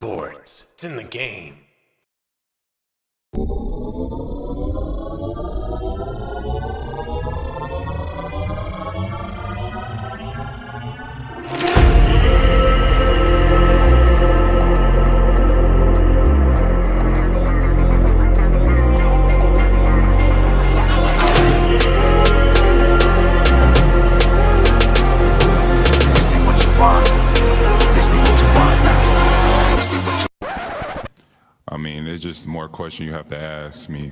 Sports. It's in the game. I mean, it's just more questions you have to ask me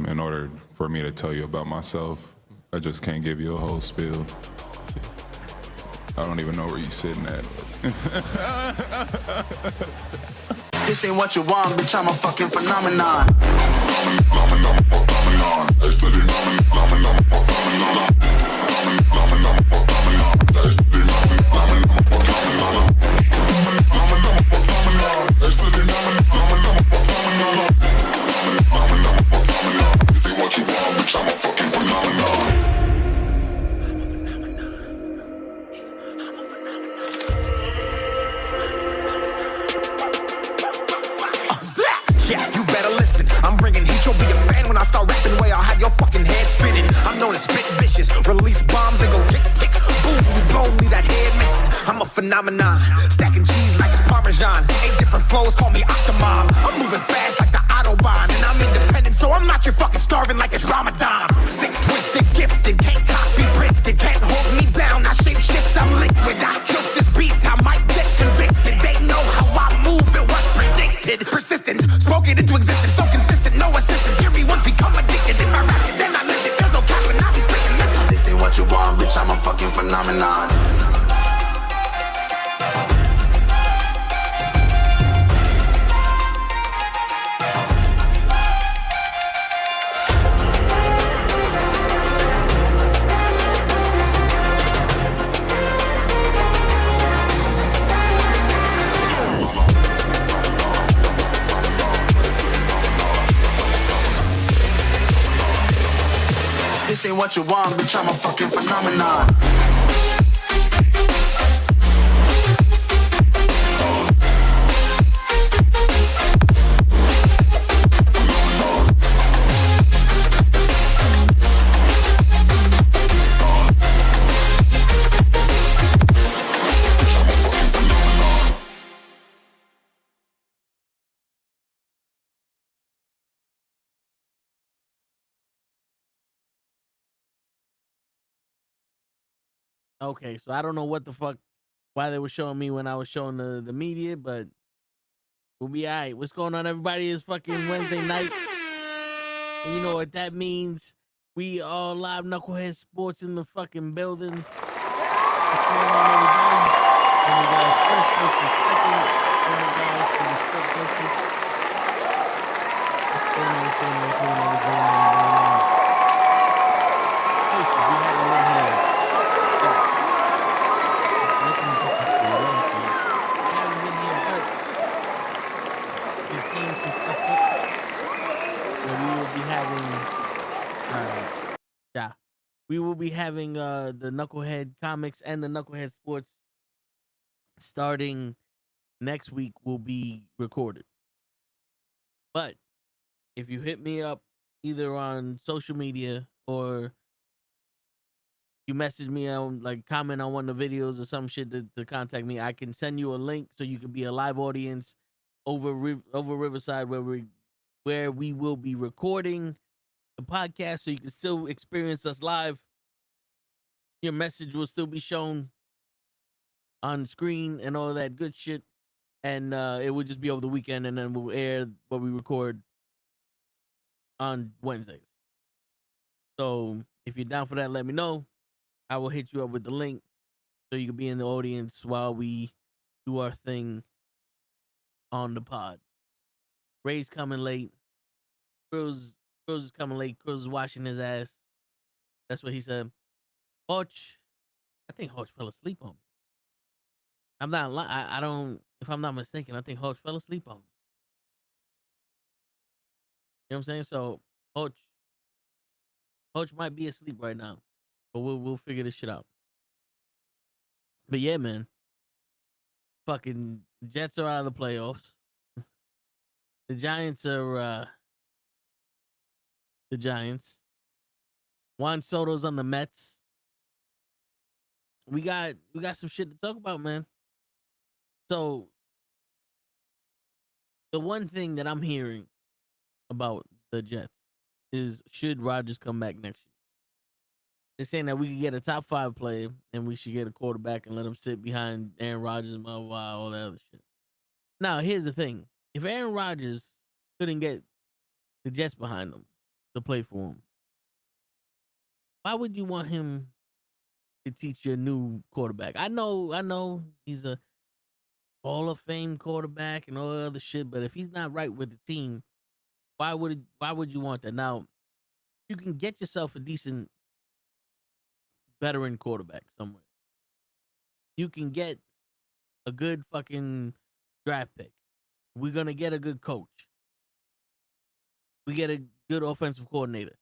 in order for me to tell you about myself. I just can't give you a whole spiel. I don't even know where you're sitting at. This ain't what you want, bitch, I'm a fucking phenomenon. Yeah, you better listen. I'm bringing heat. You'll be a fan when I start rapping. Way I'll have your fucking head spinning. I'm known as spit vicious. Release bombs and go tick tick. Boom, you blow me that head missing. I'm a phenomenon. Stacking cheese like it's Parmesan. 8 different flows, call me Octomom. I'm moving fast like the Autobahn. And I'm independent, so I'm not your fucking starving like it's Ramadan. Sick, twisted, gifted. Can't copy, printed. Can't hold me down. I shape shift, I'm liquid. I killed this beat, I might get convicted. They know how I move, it was predicted. Persistent, spoke it into existence. So consistent, no assistance. Hear me once, become addicted. If I rap it, then I live it. There's no cap and I'll be spitting this. This ain't what you want, bitch, I'm a fucking phenomenon. This ain't what you want, bitch, I'm a fucking phenomenon. Okay, so I don't know what the fuck, why they were showing me when I was showing the media, but we'll be all right. What's going on, everybody? It's fucking Wednesday night. And you know what that means. We all live Knucklehead Sports in the fucking building. What's going on, everybody? And we got first versus second. And we got for the split versus. What's going on? What's going on? What's going on? What's going on? First, we have a little hand. We will be having the Knucklehead comics and the Knucklehead Sports starting next week will be recorded. But if you hit me up either on social media or you message me on, like, comment on one of the videos or some shit to contact me, I can send you a link so you can be a live audience over Riverside where we will be recording the podcast, so you can still experience us live. Your message will still be shown on screen and all that good shit, and it will just be over the weekend, and then we'll air what we record on Wednesdays. So if you're down for that, let me know. I will hit you up with the link so you can be in the audience while we do our thing on the pod. Ray's coming late. Kryllzzz is coming late. Kryllzzz is washing his ass. That's what he said. Hodge, I think Hodge fell asleep on me. I'm not lying. I don't, if I'm not mistaken, I think Hodge fell asleep on me. You know what I'm saying? So Hodge might be asleep right now, but we'll figure this shit out. But yeah, man, Fucking Jets are out of the playoffs. The Giants are the Giants. Juan Soto's on the Mets. We got some shit to talk about, man. So the one thing that I'm hearing about the Jets is, should Rodgers come back next year? They're saying that we could get a top 5 player and we should get a quarterback and let him sit behind Aaron Rodgers and blah, blah, blah, all that other shit. Now, here's the thing. If Aaron Rodgers couldn't get the Jets behind him to play for him, why would you want him to teach your new quarterback? I know he's a Hall of Fame quarterback and all that other shit, but if he's not right with the team, why would you want that? Now, you can get yourself a decent veteran quarterback somewhere. You can get a good fucking draft pick. We're going to get a good coach. We get a good offensive coordinator.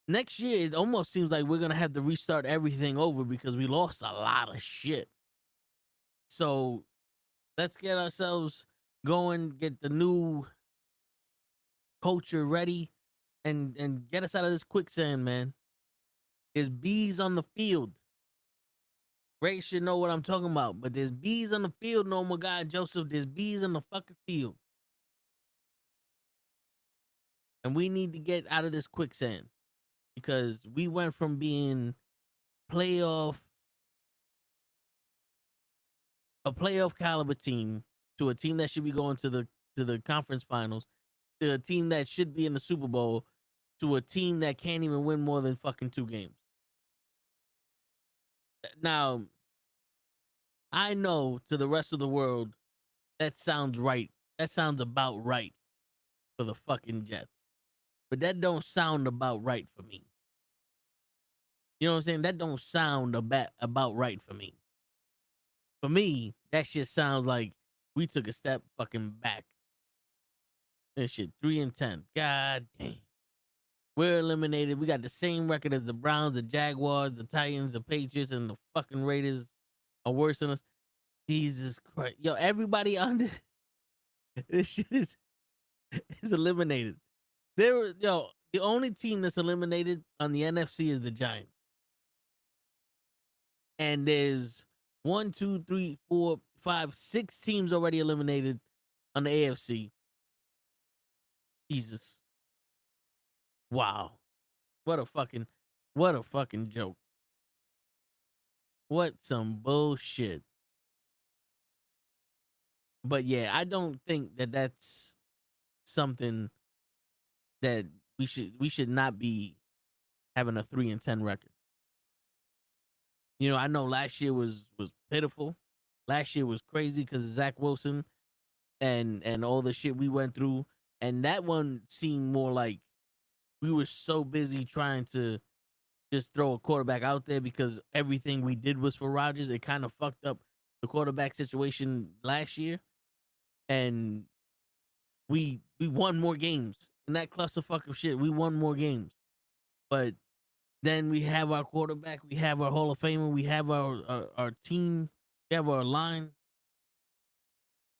Next year, it almost seems like we're going to have to restart everything over because we lost a lot of shit. So let's get ourselves going, get the new culture ready, and get us out of this quicksand, man. There's bees on the field. Ray should know what I'm talking about, but there's bees on the field, no, my guy Joseph. There's bees on the fucking field. And we need to get out of this quicksand because we went from being a playoff caliber team to a team that should be going to the conference finals, to a team that should be in the Super Bowl, to a team that can't even win more than fucking 2 games. Now, I know to the rest of the world that sounds right. That sounds about right for the fucking Jets. But that don't sound about right for me. You know what I'm saying? That don't sound about right for me. For me, that shit sounds like we took a step fucking back. This shit, 3-10. God damn. We're eliminated. We got the same record as the Browns, the Jaguars, the Titans, the Patriots, and the fucking Raiders are worse than us. Jesus Christ. Yo, everybody under this shit is eliminated. The only team that's eliminated on the NFC is the Giants. And there's 1, 2, 3, 4, 5, 6 teams already eliminated on the AFC. Jesus. Wow. What a fucking joke. What some bullshit. But yeah, I don't think that that's something that we should not be having a 3-10 record. You know, I know last year was pitiful. Last year was crazy because of Zach Wilson and all the shit we went through. And that one seemed more like we were so busy trying to just throw a quarterback out there because everything we did was for Rodgers. It kind of fucked up the quarterback situation last year. And we won more games. In that clusterfuck of shit, we won more games. But then we have our quarterback, we have our Hall of Famer, we have our team, we have our line.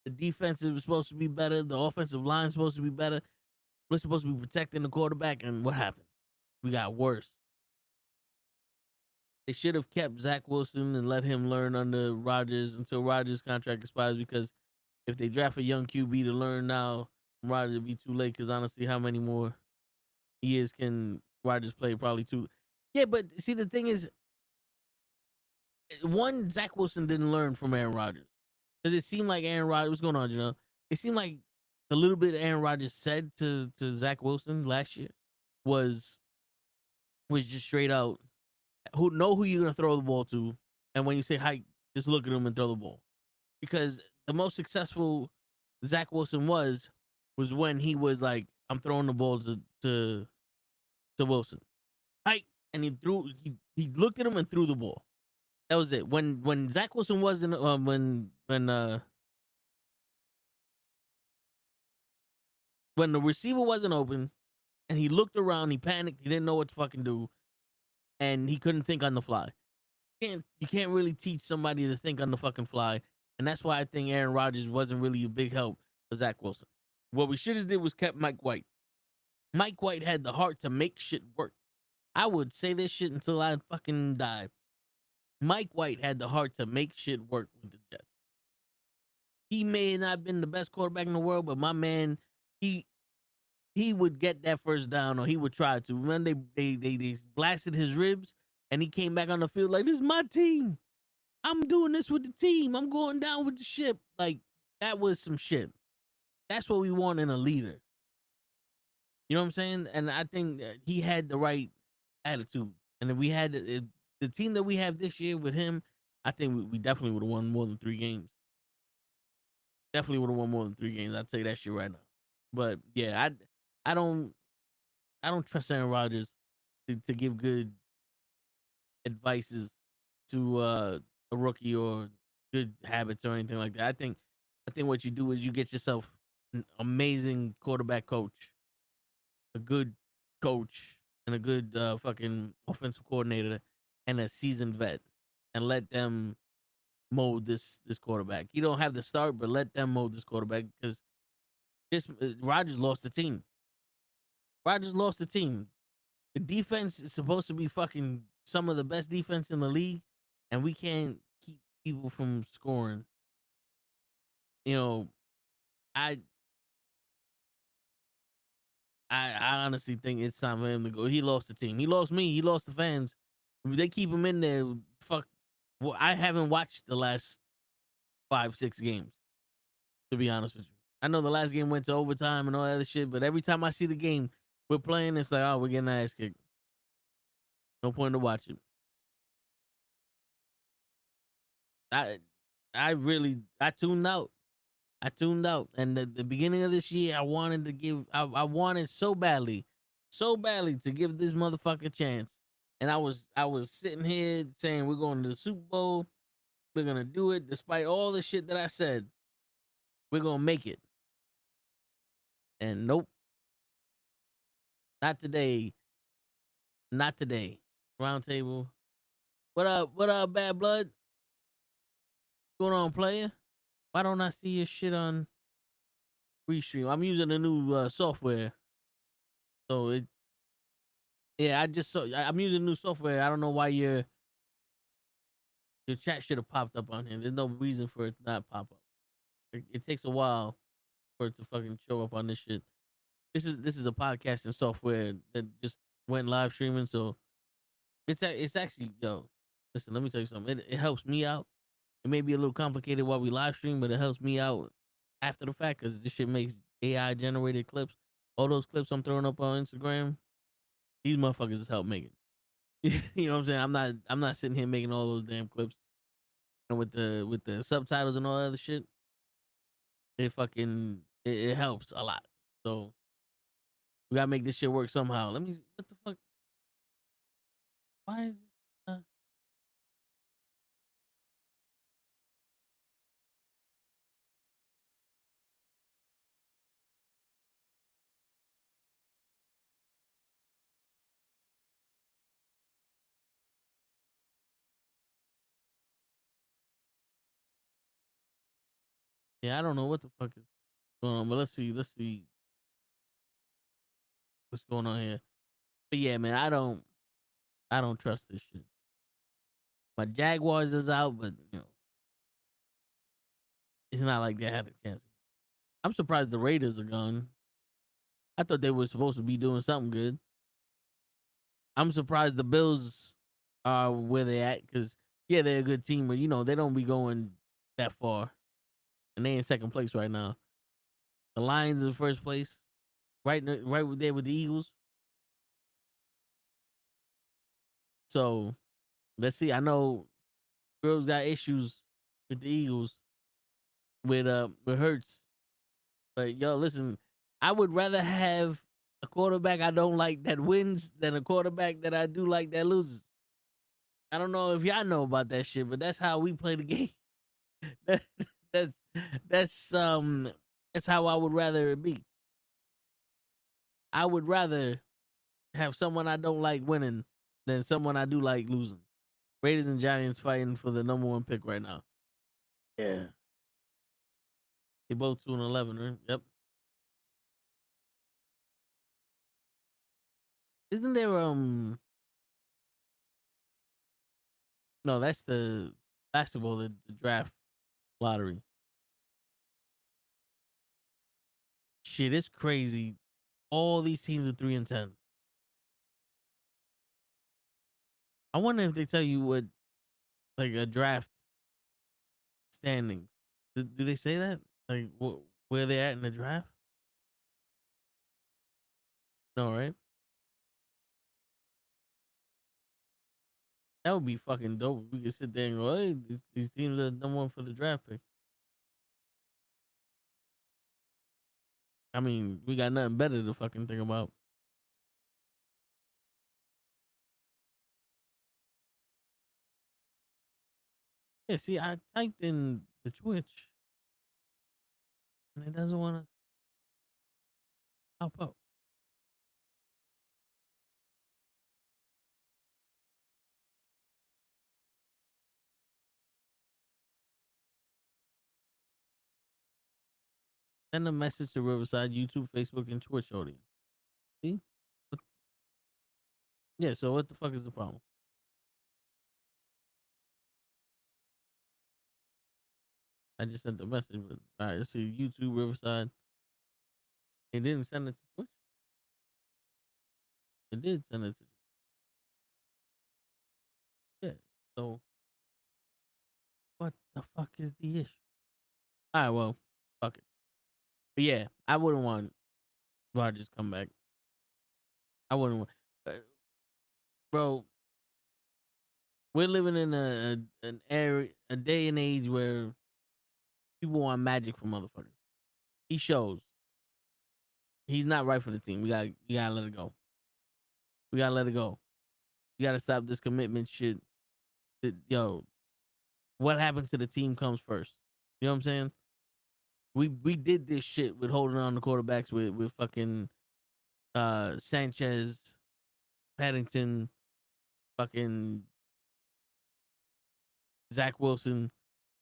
The defense is supposed to be better. The offensive line is supposed to be better. We're supposed to be protecting the quarterback, and what happened? We got worse. They should have kept Zach Wilson and let him learn under Rodgers until Rodgers' contract expires, because if they draft a young QB to learn now, Rodgers will be too late, because honestly, how many more years can Rodgers play? Probably 2. Yeah, but see, the thing is, one, Zach Wilson didn't learn from Aaron Rodgers. Because it seemed like Aaron Rodgers, what's going on, you know? It seemed like a little bit Aaron Rodgers said to Zach Wilson last year was just straight out, know who you're going to throw the ball to. And when you say hike, just look at him and throw the ball. Because the most successful Zach Wilson was when he was like, I'm throwing the ball to Wilson. Hike. And he looked at him and threw the ball. That was it. When Zach Wilson wasn't when the receiver wasn't open and he looked around, he panicked, he didn't know what to fucking do, and he couldn't think on the fly. You can't really teach somebody to think on the fucking fly. And that's why I think Aaron Rodgers wasn't really a big help for Zach Wilson. What we should have did was kept Mike White. Mike White had the heart to make shit work. I would say this shit until I fucking die. Mike White had the heart to make shit work with the Jets. He may not have been the best quarterback in the world, but my man, he would get that first down, or he would try to. When they blasted his ribs, and he came back on the field like, this is my team. I'm doing this with the team. I'm going down with the ship. Like, that was some shit. That's what we want in a leader. You know what I'm saying? And I think that he had the right attitude. And if we had the team that we have this year with him, I think we definitely would have won more than 3 games. Definitely would have won more than 3 games. I'll tell you that shit right now. But yeah, I don't trust Aaron Rodgers to give good advices to a rookie or good habits or anything like that. I think what you do is you get yourself an amazing quarterback coach, a good coach, and a good fucking offensive coordinator, and a seasoned vet, and let them mold this quarterback. You don't have to start, but let them mold this quarterback, because Rodgers lost the team. Rodgers lost the team. The defense is supposed to be fucking some of the best defense in the league, and we can't keep people from scoring. You know, I honestly think it's time for him to go. He lost the team. He lost me. He lost the fans. They keep him in there. Fuck. Well, I haven't watched the last 5-6 games, to be honest with you. I know the last game went to overtime and all that other shit, but every time I see the game we're playing, it's like, oh, we're getting our ass kicked. No point to watch it. I tuned out. I tuned out. And the beginning of this year, I wanted so badly to give this motherfucker a chance. And I was sitting here saying, we're going to the Super Bowl. We're going to do it. Despite all the shit that I said, we're going to make it. And nope. Not today. Not today. Round table. What up, Bad Blood? What's going on, player? Why don't I see your shit on Restream? I'm using a new software. So I'm using new software. I don't know why your chat should have popped up on here. There's no reason for it to not pop up. It takes a while for it to fucking show up on this shit. This is a podcasting software that just went live streaming, so it's actually, yo, listen, let me tell you something. It helps me out. It may be a little complicated while we live stream, but it helps me out after the fact, because this shit makes AI generated clips. All those clips I'm throwing up on Instagram, these motherfuckers just help make it. You know what I'm saying? I'm not sitting here making all those damn clips. And with the subtitles and all that other shit, it helps a lot. So we gotta make this shit work somehow. What the fuck? Why is it? Yeah, I don't know what the fuck is going on, but let's see what's going on here. But yeah, man, I don't trust this shit. My Jaguars is out, but you know, it's not like they had a chance. I'm surprised the Raiders are gone. I thought they were supposed to be doing something good. I'm surprised the Bills are where they at, because yeah, they're a good team, but you know, they don't be going that far. And they in second place right now. The Lions in first place. Right there with the Eagles. So let's see. I know girls got issues with the Eagles with Hurts. But yo, listen, I would rather have a quarterback I don't like that wins than a quarterback that I do like that loses. I don't know if y'all know about that shit, but that's how we play the game. That's how I would rather it be. I would rather have someone I don't like winning than someone I do like losing. Raiders and Giants fighting for the number 1 pick right now. Yeah. They both 2-11, right? Yep. Isn't there no, that's the basketball, the draft lottery. Shit, it's crazy. All these teams are 3-10. I wonder if they tell you what like a draft standings. Do they say that? Like where they at in the draft? No, right? That would be fucking dope. If we could sit there and go, hey, these teams are number one for the draft pick. I mean, we got nothing better to fucking think about. Yeah, see, I typed in the Twitch and it doesn't want to pop up. Send a message to Riverside, YouTube, Facebook, and Twitch audience. See? Yeah, so what the fuck is the problem? I just sent the message, but all right, let's see. YouTube, Riverside. It didn't send it to Twitch. It did send it to yeah. So what the fuck is the issue? All right, well, fuck it. But yeah, I wouldn't want Rogers come back. I wouldn't want, bro. We're living in an era, a day and age where people want magic from motherfuckers. He shows he's not right for the team. You gotta let it go. We gotta let it go. You gotta stop this commitment shit. Yo, what happened to the team comes first. You know what I'm saying? We did this shit with holding on to quarterbacks with fucking Sanchez, Paddington, fucking Zach Wilson.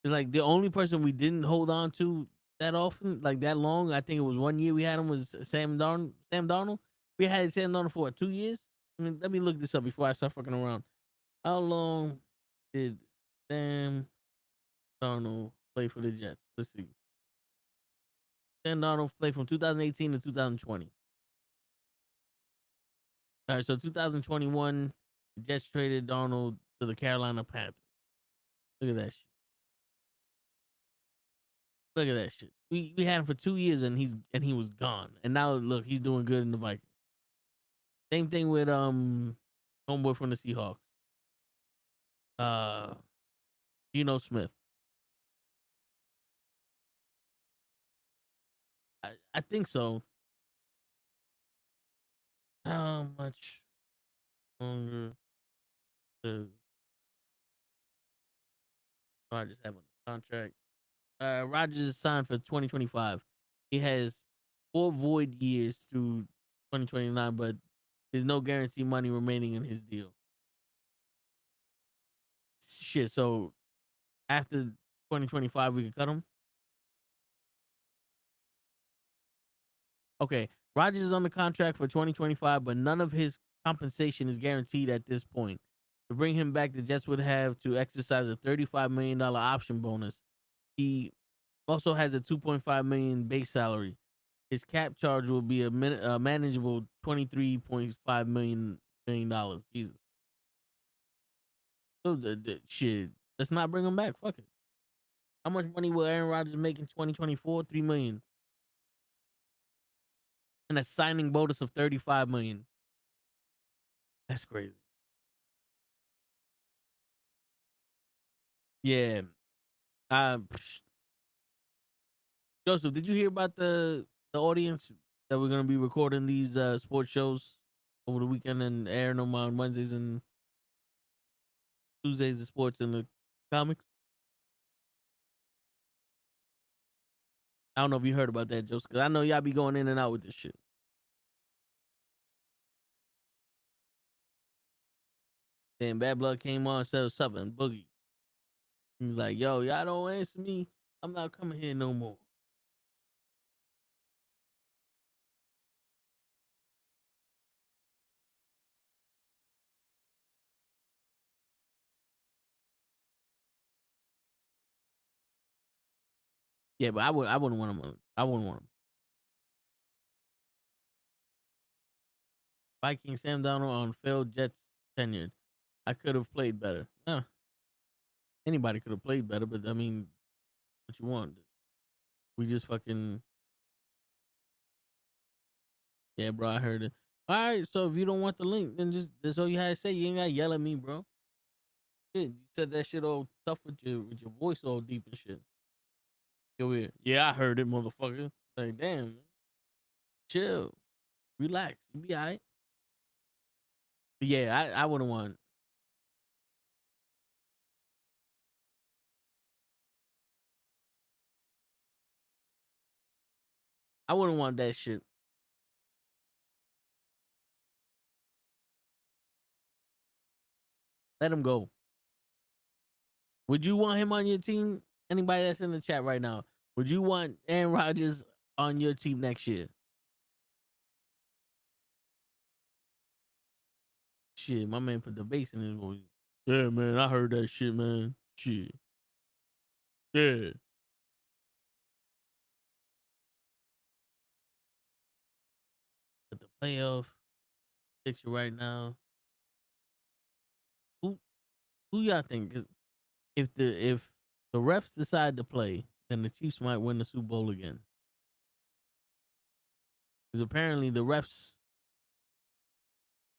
It's like the only person we didn't hold on to that often, like that long. I think it was 1 year we had him was Sam Darnold. We had Sam Darnold for what, 2 years. I mean, let me look this up before I start fucking around. How long did Sam Darnold play for the Jets? Let's see. Sam Darnold played from 2018 to 2020. All right, so 2021, the Jets traded Darnold to the Carolina Panthers. Look at that shit. Look at that shit. We had him for 2 years and he was gone. And now look, he's doing good in the Vikings. Same thing with homeboy from the Seahawks. Geno Smith. I think so. How much longer does Rodgers have on the contract? Rodgers is signed for 2025. He has 4 void years through 2029, but there's no guarantee money remaining in his deal. Shit, so after 2025, we could cut him. Okay, Rodgers is on the contract for 2025, but none of his compensation is guaranteed at this point. To bring him back, the Jets would have to exercise a $35 million option bonus. He also has a $2.5 million base salary. His cap charge will be a manageable $23.5 million. Jesus. So the shit. Let's not bring him back. Fuck it. How much money will Aaron Rodgers make in 2024? $3 million. And a signing bonus of $35 million. That's crazy. Yeah. Joseph, did you hear about the audience that we're gonna be recording these sports shows over the weekend and airing them on Wednesdays and Tuesdays, the sports and the comics? I don't know if you heard about that, Joseph, because I know y'all be going in and out with this shit. Then Bad Blood came on, said something, Boogie. He's like, yo, y'all don't answer me. I'm not coming here no more. Yeah, but I wouldn't want him. I wouldn't want him. Viking Sam Darnold on failed Jets tenured. I could have played better. Anybody could have played better, but I mean, what you want? We just fucking. Yeah, bro, I heard it. All right, so if you don't want the link, then just that's all you had to say. You ain't gotta yell at me, bro. Shit, you said that shit all tough with your voice all deep and shit. Yo, weird. Yeah, I heard it, motherfucker. Like, damn, man. Chill, relax, you be alright. But yeah, I wouldn't want. I wouldn't want that shit. Let him go. Would you want him on your team? Anybody that's in the chat right now, would you want Aaron Rodgers on your team next year? Shit, my man put the bass in his voice. Yeah, man, I heard that shit, man. Shit. Yeah. At the playoff picture right now. Who y'all think? 'Cause if the refs decide to play, then the Chiefs might win the Super Bowl again. Because apparently the refs,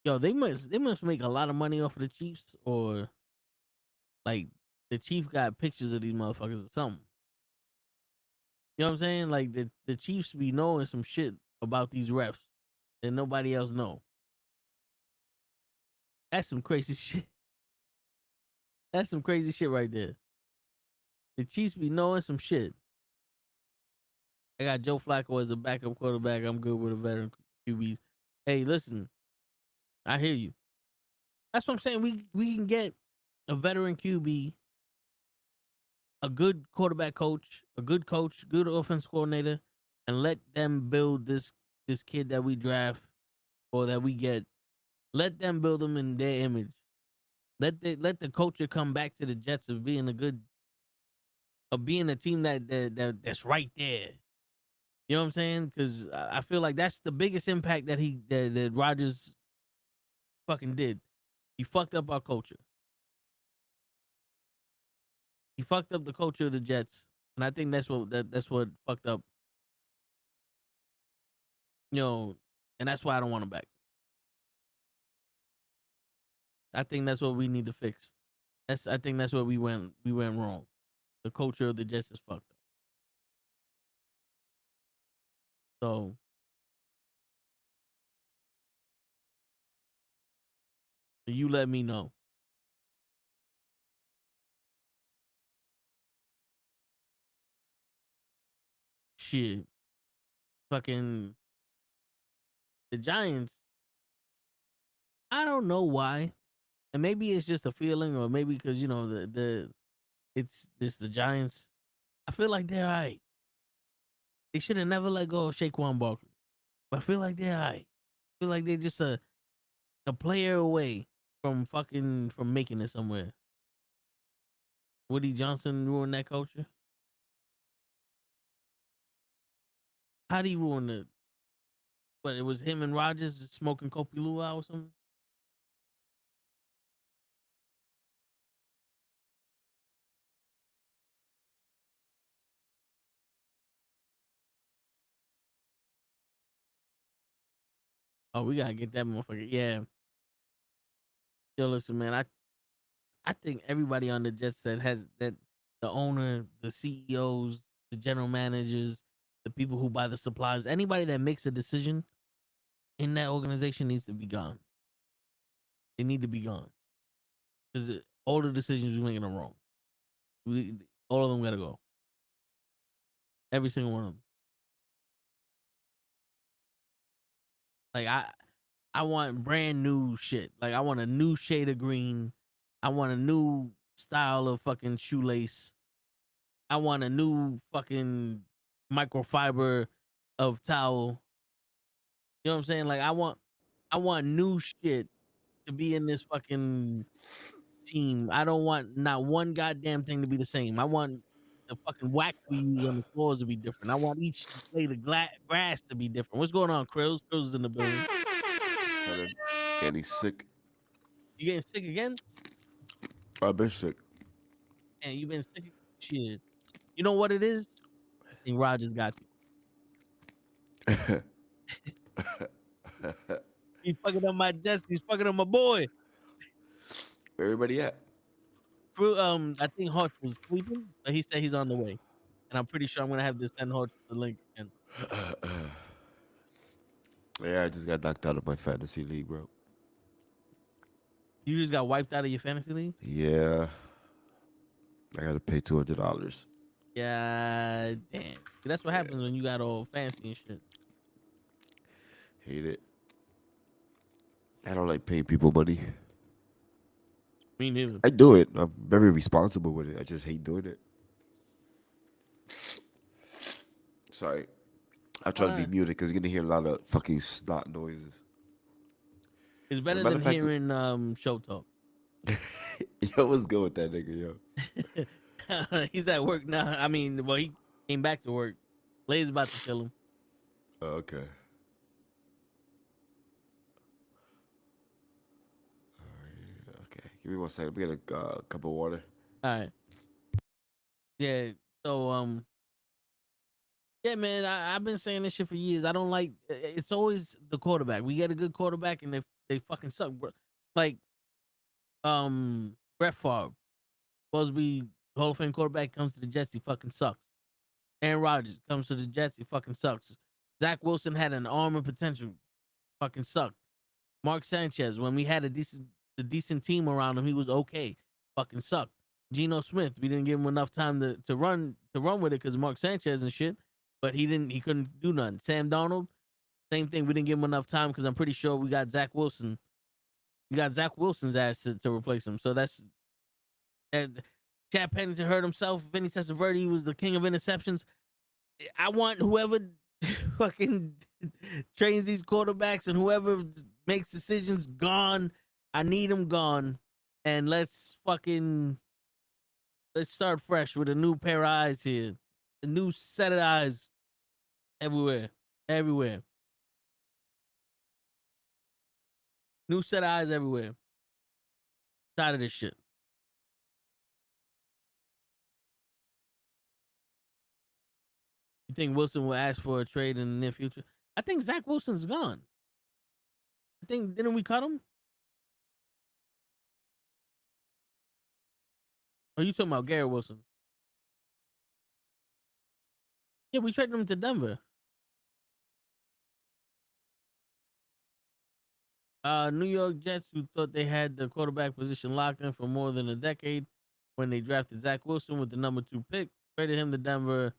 yo, they must make a lot of money off of the Chiefs, or like the Chief got pictures of these motherfuckers or something. You know what I'm saying? Like the Chiefs be knowing some shit about these refs that nobody else know. That's some crazy shit. That's some crazy shit right there. The Chiefs be knowing some shit. I got Joe Flacco as a backup quarterback. I'm good with a veteran QBs. Hey, listen, I hear you. That's what I'm saying. We can get a veteran QB, a good quarterback coach, good offense coordinator, and let them build this kid that we draft or that we get. Let them build them in their image. Let the culture come back to the Jets of being being a team that's right there. You know what I'm saying? Because I feel like that's the biggest impact that Rodgers fucking did. He fucked up our culture. He fucked up the culture of the Jets, and I think that's what fucked up. You know, and that's why I don't want him back. I think that's what we need to fix. I think that's where we went wrong. The culture of the Jets is fucked up. So you let me know. Shit. Fucking the Giants. I don't know why. And maybe it's just a feeling, or maybe because you know it's the Giants. I feel like they're all right. They should have never let go of Saquon Barkley. But I feel like they're all right. I feel like they're just a player away from making it somewhere. Woody Johnson ruined that culture. How'd he ruin it? But it was him and Rodgers smoking Kopi Luwak or something? Oh, we gotta get that motherfucker. Yeah. Yo, listen, man. I think everybody on the Jets that the owner, the CEOs, the general managers, the people who buy the supplies, anybody that makes a decision in that organization needs to be gone. They need to be gone because all the decisions we making are wrong. All of them gotta go. Every single one of them. Like I want brand new shit. Like I want a new shade of green. I want a new style of fucking shoelace. I want a new fucking microfiber of towel. You know what I'm saying? Like I want new shit to be in this fucking team. I don't want not one goddamn thing to be the same. I want the fucking wax we use on the floors to be different. I want each blade of grass to be different. What's going on, Kryllzzz? Kryllzzz is in the building. And he's sick. You getting sick again? I've been sick. And you been sick? Shit. You know what it is? I think Rogers got you. He's fucking up my desk. He's fucking up my boy. Where everybody at? I think Hutch was sleeping, but he said he's on the way. And I'm pretty sure I'm gonna have to send Hutch the link again. Yeah, I just got knocked out of my fantasy league, bro. You just got wiped out of your fantasy league? Yeah. I gotta pay $200. Yeah, damn. That's what happens when you got all fancy and shit. Hate it. I don't like paying people money. Me neither. I do it. I'm very responsible with it. I just hate doing it. Sorry. I try to be muted because you're gonna hear a lot of fucking snot noises. It's better Matter than of fact, hearing show talk. Yo, what's good with that nigga, yo? He's at work now. I mean, well, he came back to work. Lay's about to kill him. Oh, okay. Alright, okay. Give me 1 second. We get a cup of water. All right. Yeah. So yeah, man. I've been saying this shit for years. I don't like. It's always the quarterback. We get a good quarterback, and they fucking suck, bro. Like Brett Favre, supposed to be Hall of Fame quarterback, comes to the Jets, he fucking sucks. Aaron Rodgers comes to the Jets, he fucking sucks. Zach Wilson had an arm and potential, fucking sucked. Mark Sanchez, when we had a decent team around him, he was okay, fucking sucked. Geno Smith, we didn't give him enough time to run with it because Mark Sanchez and shit, but he couldn't do nothing. Sam Darnold, same thing, we didn't give him enough time because I'm pretty sure we got Zach Wilson. We got Zach Wilson's ass to replace him. So that's Chad Pennington hurt himself. Vinny Testaverde was the king of interceptions. I want whoever fucking trains these quarterbacks and whoever makes decisions gone. I need them gone. And let's start fresh with a new pair of eyes here. A new set of eyes everywhere. Everywhere. New set of eyes everywhere. Tired of this shit. You think Wilson will ask for a trade in the near future? I think Zach Wilson's gone. Didn't we cut him? Are you talking about Garrett Wilson? Yeah, we traded him to Denver. New York Jets, who thought they had the quarterback position locked in for more than a decade when they drafted Zach Wilson with the number 2 pick, traded him to Denver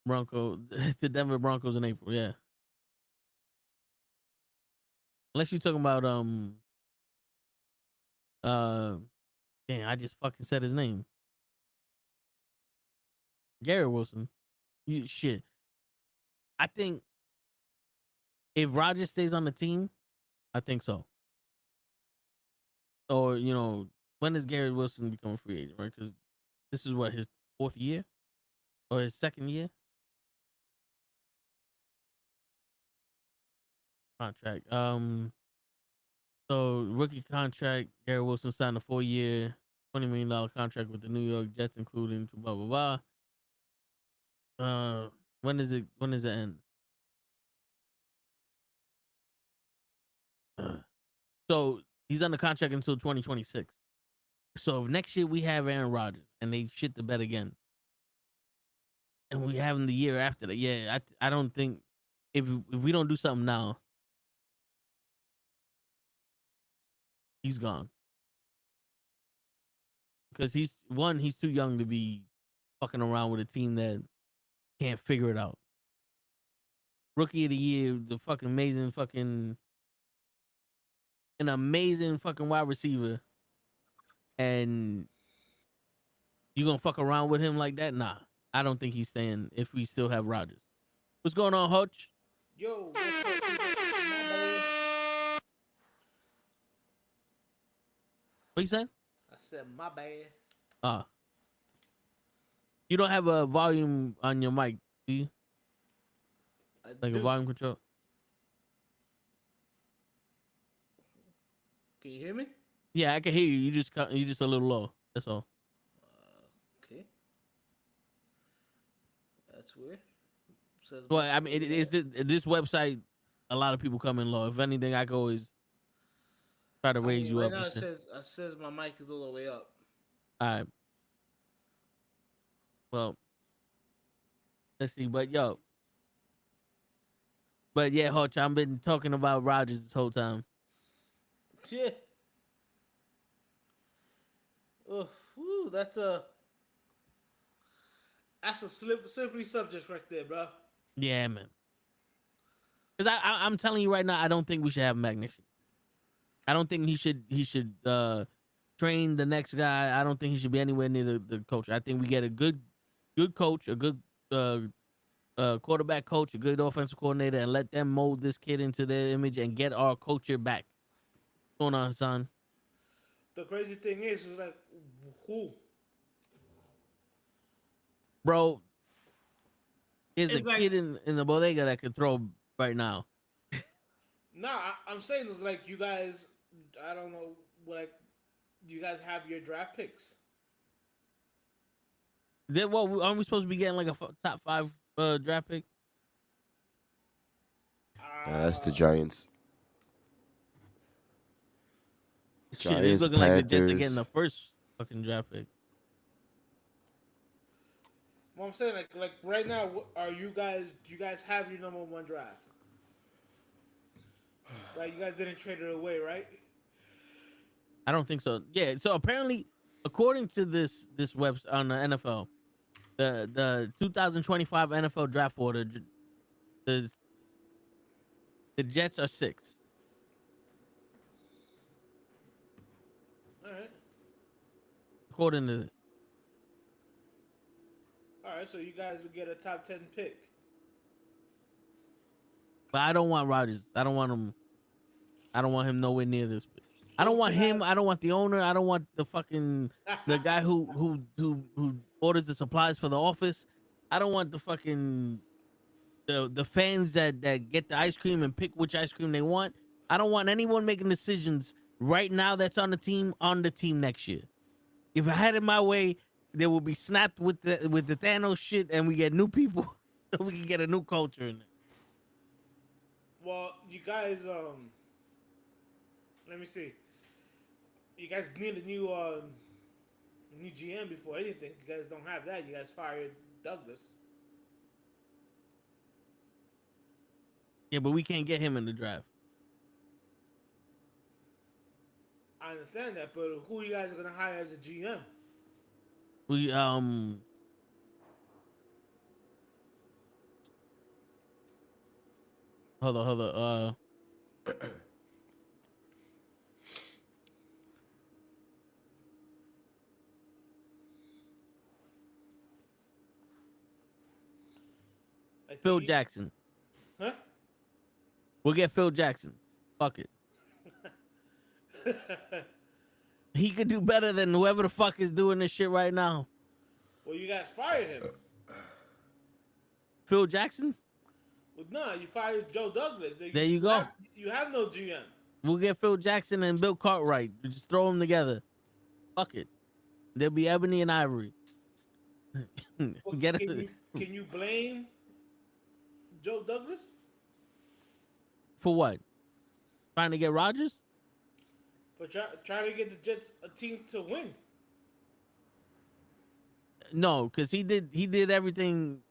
Broncos in April. Yeah. Unless you're talking about damn, I just fucking said his name. Garrett Wilson. You shit. I think if Rodgers stays on the team, I think so. Or, when does Garrett Wilson become a free agent, right? Because this is what, his 4th year? Or his 2nd year? Contract. So rookie contract, Garrett Wilson signed a 4-year, $20 million contract with the New York Jets, including blah blah blah. When does it end? So he's under contract until 2026. So if next year we have Aaron Rodgers and they shit the bed again, and we have him the year after that, yeah, I don't think if we don't do something now, he's gone. Because he's too young to be fucking around with a team that can't figure it out. Rookie of the year, the fucking an amazing fucking wide receiver, and you gonna fuck around with him like that? Nah, I don't think he's staying if we still have Rodgers. What's going on, Hutch? Yo, what's up, people? My bad. What you said? I said my bad. You don't have a volume on your mic, do you? I Like a do. volume control? Can you hear me? Yeah, I can hear you. You just a little low. That's all. Okay. That's weird. Says Well, I mean, this website. A lot of people come in low. If anything, I can always try to raise you right up. now And it shit. says my mic is all the way up. All right. Well, let's see. But yeah, Hutch, I've been talking about Rodgers this whole time. Yeah. Oh, whew, that's a slippery subject right there, bro. Yeah, man. Because I'm telling you right now, I don't think we should have him back next year. I don't think he should train the next guy. I don't think he should be anywhere near the coach. I think we get a good coach, a good quarterback coach, a good offensive coordinator, and let them mold this kid into their image and get our culture back. What's going on, son? The crazy thing is like, who? Bro, there's a It's like- kid in the bodega that could throw right now. Nah, I'm saying it's like you guys. I don't know what like. You guys have your draft picks. Then what? Aren't we supposed to be getting like a top 5 draft pick? That's the Giants. Shit, it's Giants, looking like the Jets are Panthers. getting the first fucking draft pick. Well, I'm saying like right now, are you guys? Do you guys have your number 1 draft? Like you guys didn't trade it away, right? I don't think so. Yeah. So apparently, according to this website on the NFL, the 2025 NFL draft order, the Jets are 6. All right. According to this. All right. So you guys would get a top 10 pick. But I don't want Rodgers. I don't want him. I don't want him nowhere near this. I don't want him. I don't want the owner. I don't want the guy who orders the supplies for the office. I don't want the fucking the fans that get the ice cream and pick which ice cream they want. I don't want anyone making decisions right now that's on the team next year. If I had it my way, they will be snapped with the Thanos shit, and we get new people. We can get a new culture in there. Well, you guys, let me see. You guys need a new GM before anything. You guys don't have that. You guys fired Douglas. Yeah, but we can't get him in the draft. I understand that, but who you guys are gonna hire as a GM? We hold on. Phil Jackson. Huh? We'll get Phil Jackson. Fuck it. He could do better than whoever the fuck is doing this shit right now. Well, you guys fired him. Phil Jackson? Well, no, you fired Joe Douglas. There you go. You have no GM. We'll get Phil Jackson and Bill Cartwright. We just throw them together. Fuck it. They'll be ebony and ivory. Well, Get can it you blame Joe Douglas for what? Trying to get Rodgers? for trying to get the Jets a team to win? No, because he did everything.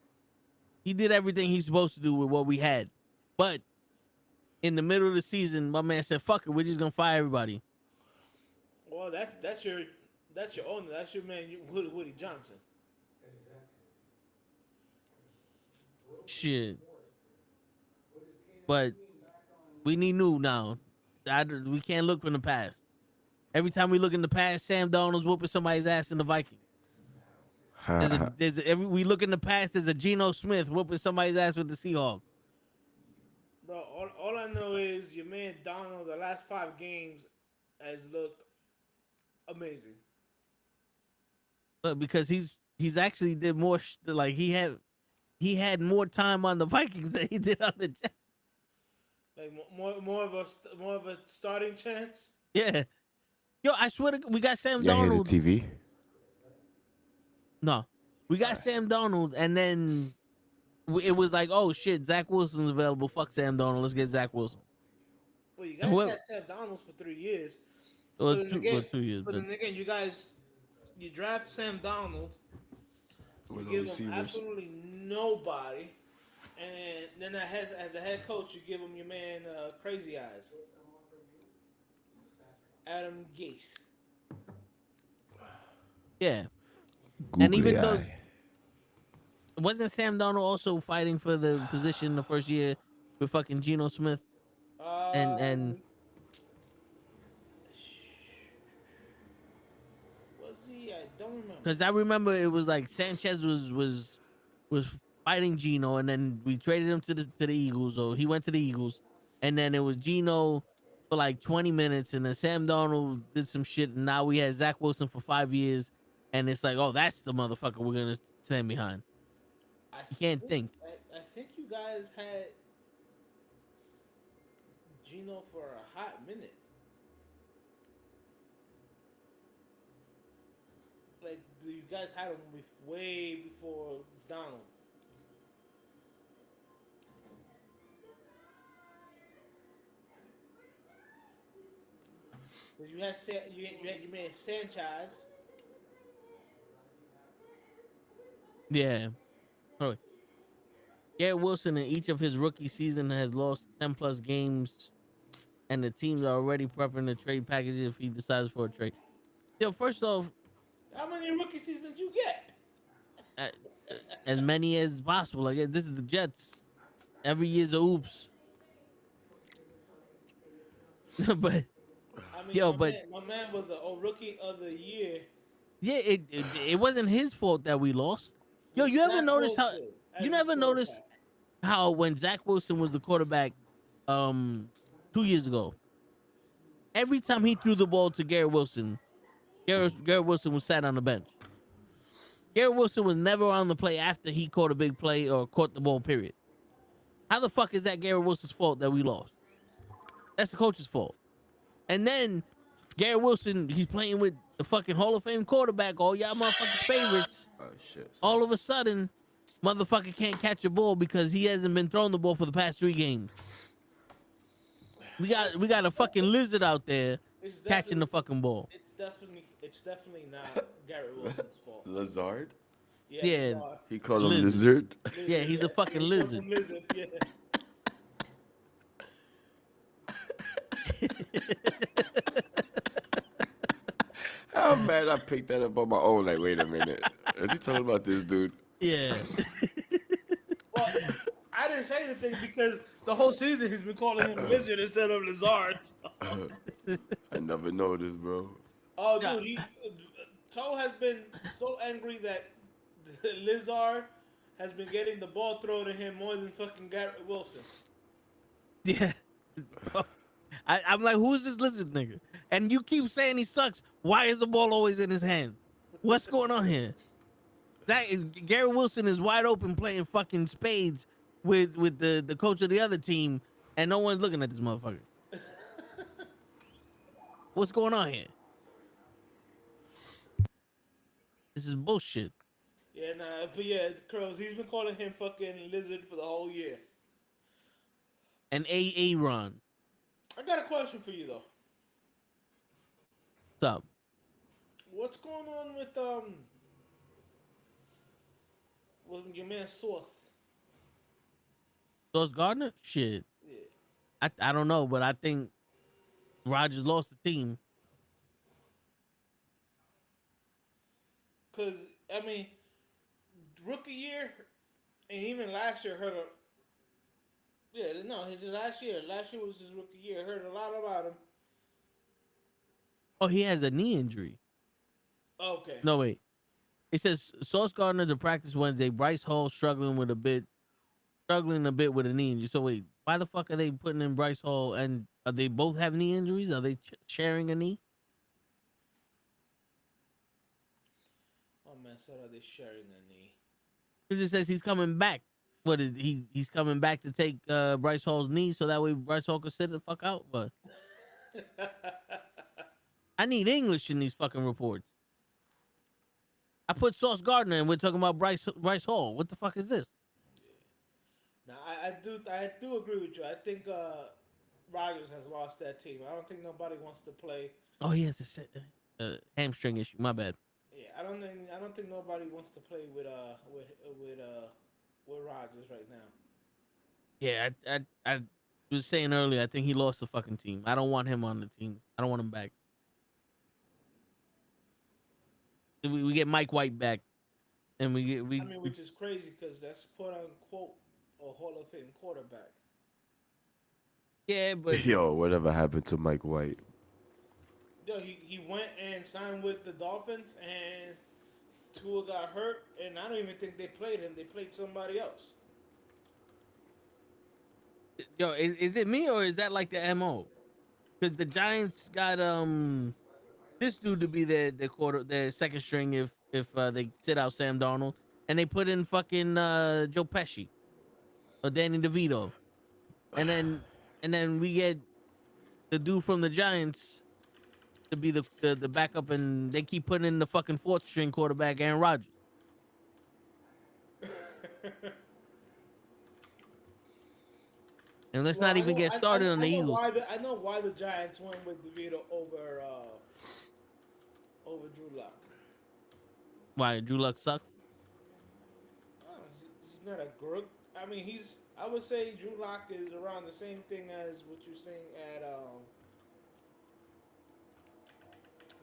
He did everything he's supposed to do with what we had. But in the middle of the season, my man said, "Fuck it, we're just gonna fire everybody." Well, that's your owner. That's your man, Woody Johnson. Shit. But we need new now. We can't look from the past. Every time we look in the past, Sam Darnold's whooping somebody's ass in the Vikings. We look in the past, there's a Geno Smith whooping somebody's ass with the Seahawks. Bro, all I know is your man Donald, the last 5 games, has looked amazing. But because he's he's actually did more. Like he had more time on the Vikings than he did on the Jets. Like more of a starting chance. Yeah. Yo, I swear to we got Sam Yeah, hear the Darnold. TV. No, we got Sam Darnold, and then it was like, oh shit, Zach Wilson's available. Fuck Sam Darnold. Let's get Zach Wilson. Well, you And guys had Sam Donald for 3 years. Or But then 2, again, 2 years. But But then again, you draft Sam Donald, you With no give him receivers. absolutely nobody, and then as the head coach, you give him your man Crazy Eyes, Adam Gase. yeah, Googly and even eye. though wasn't Sam Darnold also fighting for the position the first year with fucking Geno Smith and Was he? I don't remember. because I remember it was like Sanchez was fighting Geno, and then we traded him to the Eagles, or he went to the Eagles, and then it was Geno for like 20 minutes, and then Sam Darnold did some shit, and now we had Zach Wilson for 5 years, and it's like, oh, that's the motherfucker we're gonna stand behind. You can't think. I think you guys had Geno for a hot minute. Like you guys had him way before Donald. You had your man Sanchez. Yeah. Oh. Garrett Wilson in each of his rookie season has lost 10 plus games, and the teams are already prepping the trade package if he decides for a trade. Yo, first off, How many rookie seasons you get? as many as possible. Like this is the Jets. Every year's a oops. But I mean, yo, my man was a rookie of the year. yeah, it wasn't his fault that we lost. Yo, you ever Zach notice how Wilson as you his never noticed quarterback. how when Zach Wilson was the quarterback 2 years ago, every time he threw the ball to Garrett Wilson was sat on the bench. Garrett Wilson was never on the play after he caught a big play or caught the ball, period. How the fuck is that Garrett Wilson's fault that we lost? That's the coach's fault. And then Garrett Wilson, he's playing with the fucking Hall of Fame quarterback, all y'all motherfuckers favorites. Oh shit. All of a sudden, motherfucker can't catch a ball because he hasn't been throwing the ball for the past 3 games. We got a fucking lizard out there It's catching the definitely- fucking ball. It's definitely not Garrett Wilson's fault. Lizard. Yeah. sorry. He called him Lizard. lizard. Yeah, he's a fucking lizard. Lizard, yeah. How mad I picked that up on my own. Like, wait a minute. Is he talking about this dude? Yeah. Well, I didn't say anything because the whole season he's been calling him Lizard instead of Lizard. I never noticed, bro. Oh, dude, Toe has been so angry that Lizard has been getting the ball thrown to him more than fucking Garrett Wilson. Yeah. I'm like, who's this lizard nigga? And you keep saying he sucks. Why is the ball always in his hands? What's going on here? That is Garrett Wilson is wide open playing fucking spades with the coach of the other team, and no one's looking at this motherfucker. What's going on here? This is bullshit. Yeah, nah, but yeah, Curls, he's been calling him fucking Lizard for the whole year. And Aaron. I got a question for you though. What's up? What's going on with your man Sauce? Sauce Gardner? Shit. Yeah. I don't know, but I think Rodgers lost the team. Cause I mean, rookie year, and even last year heard a. Yeah, no, last year was his rookie year. Heard a lot about him. Oh, he has a knee injury. Okay. No, wait. It says Sauce Gardner to practice Wednesday. Bryce Hall struggling a bit with a knee injury. So wait, why the fuck are they putting in Bryce Hall? And are they both have knee injuries? Are they sharing a knee? Oh man, saw that they're sharing a knee. It just says he's coming back. What is he's coming back to take Bryce Hall's knee so that way Bryce Hall can sit the fuck out? But I need English in these fucking reports. I put Sauce Gardner and we're talking about Bryce Hall. What the fuck is this? Now I do agree with you. I think Rodgers has lost that team. I don't think nobody wants to play. Oh, he has a hamstring issue. My bad. Yeah, I don't think nobody wants to play with Rodgers right now. Yeah, I was saying earlier. I think he lost the fucking team. I don't want him on the team. I don't want him back. We get Mike White back, and which is crazy because that's quote unquote a Hall of Fame quarterback. Yeah, but Yo, whatever happened to Mike White? Yo, he went and signed with the Dolphins, and Tua got hurt, and I don't even think they played him. They played somebody else. yo, is it me or is that like the MO? Because the Giants got this dude to be their second string if they sit out Sam Darnold, and they put in fucking Joe Pesci or Danny DeVito, and then we get the dude from the Giants to be the backup, and they keep putting in the fucking fourth string quarterback Aaron Rodgers. And let's not even get started on the Eagles. I know why the Giants went with DeVito over Drew Lock. Why Drew Luck sucks? He's not a crook. I mean, I would say Drew Lock is around the same thing as what you're saying at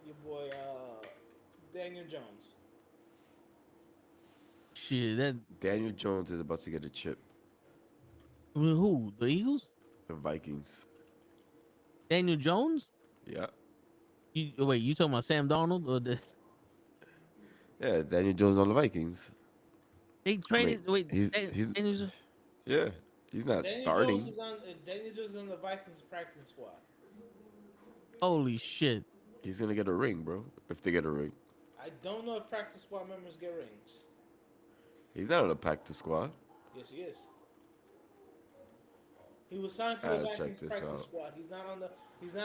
your boy Daniel Jones. Shit, that Daniel Jones is about to get a chip. who? The Eagles? The Vikings. Daniel Jones? Yeah. You talking about Sam Darnold or the? Yeah, Daniel Jones on the Vikings. They traded. he's yeah, he's not starting. Daniel Jones is on the Vikings practice squad. Holy shit! He's gonna get a ring, bro. If they get a ring. I don't know if practice squad members get rings. He's not on the practice squad. Yes, he is. He was signed to the Vikings practice squad. He's not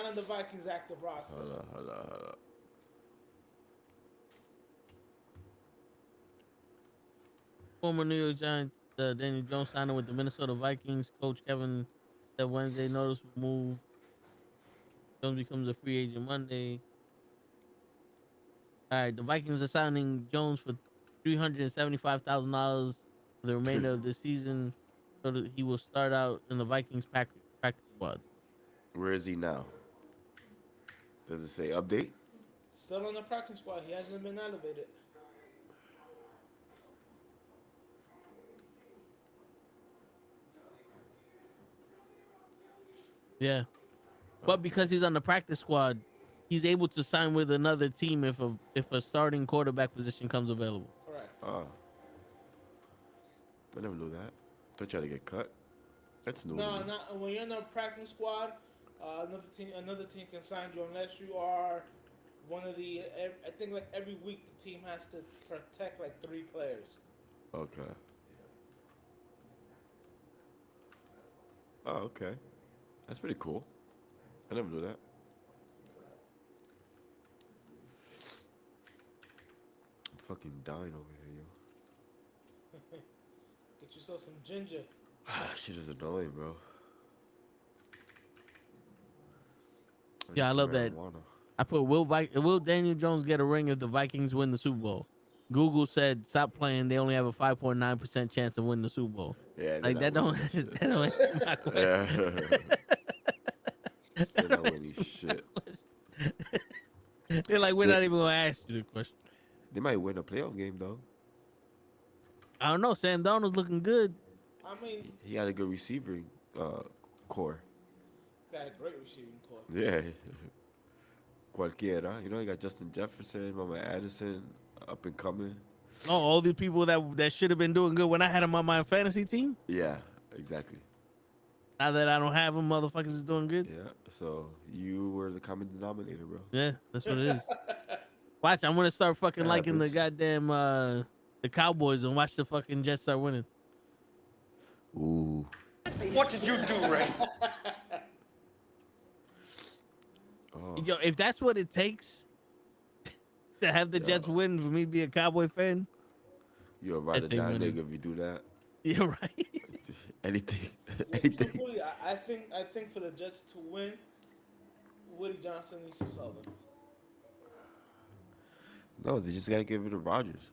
on the Vikings active roster. Hold on. Former New York Giants Daniel Jones signing with the Minnesota Vikings. Coach Kevin said Wednesday notice will move. Jones becomes a free agent Monday. All right, the Vikings are signing Jones for $375,000 for the remainder of the season, so that he will start out in the Vikings practice squad. Where is he now? Does it say update? Still on the practice squad. He hasn't been elevated. Yeah, but because he's on the practice squad, he's able to sign with another team if a starting quarterback position comes available. Correct. Oh. I never knew that. Thought you had to get cut. That's new. No, not when you're in the practice squad. Another team can sign you unless you are one of the. I think like every week the team has to protect like 3 players. Okay. Oh, okay. That's pretty cool. I never knew that. I'm fucking dying over here, yo. Get yourself some ginger. Shit is annoying, bro. Yeah, I love that. I put will Daniel Jones get a ring if the Vikings win the Super Bowl? Google said stop playing. They only have a 5.9% chance of winning the Super Bowl. Yeah, like that don't answer my question. Yeah. They're not winning shit. They're like, we're not even gonna ask you the question. They might win a playoff game though. I don't know. Sam Darnold's looking good. I mean, he had a good receiving core. Got a great receiving core. Yeah. Cualquiera. You know, he got Justin Jefferson, Mama Addison, up and coming. Oh, all the people that should have been doing good when I had him on my fantasy team. Yeah, exactly. Now that I don't have him, motherfuckers is doing good. Yeah, so you were the common denominator, bro. Yeah, that's what it is. Watch, I'm gonna start fucking That liking the happens. goddamn the Cowboys and watch the fucking Jets start winning. Ooh. What did you do, Ray? Oh, Yo, if that's what it takes to have the Jets win for me to be a Cowboy fan, you're a ride or That's a die winning. nigga if you do that. you're right. Anything. Yeah, Anything. truthfully, I think for the Jets to win, Woody Johnson needs to sell them. No, they just gotta give it to Rodgers.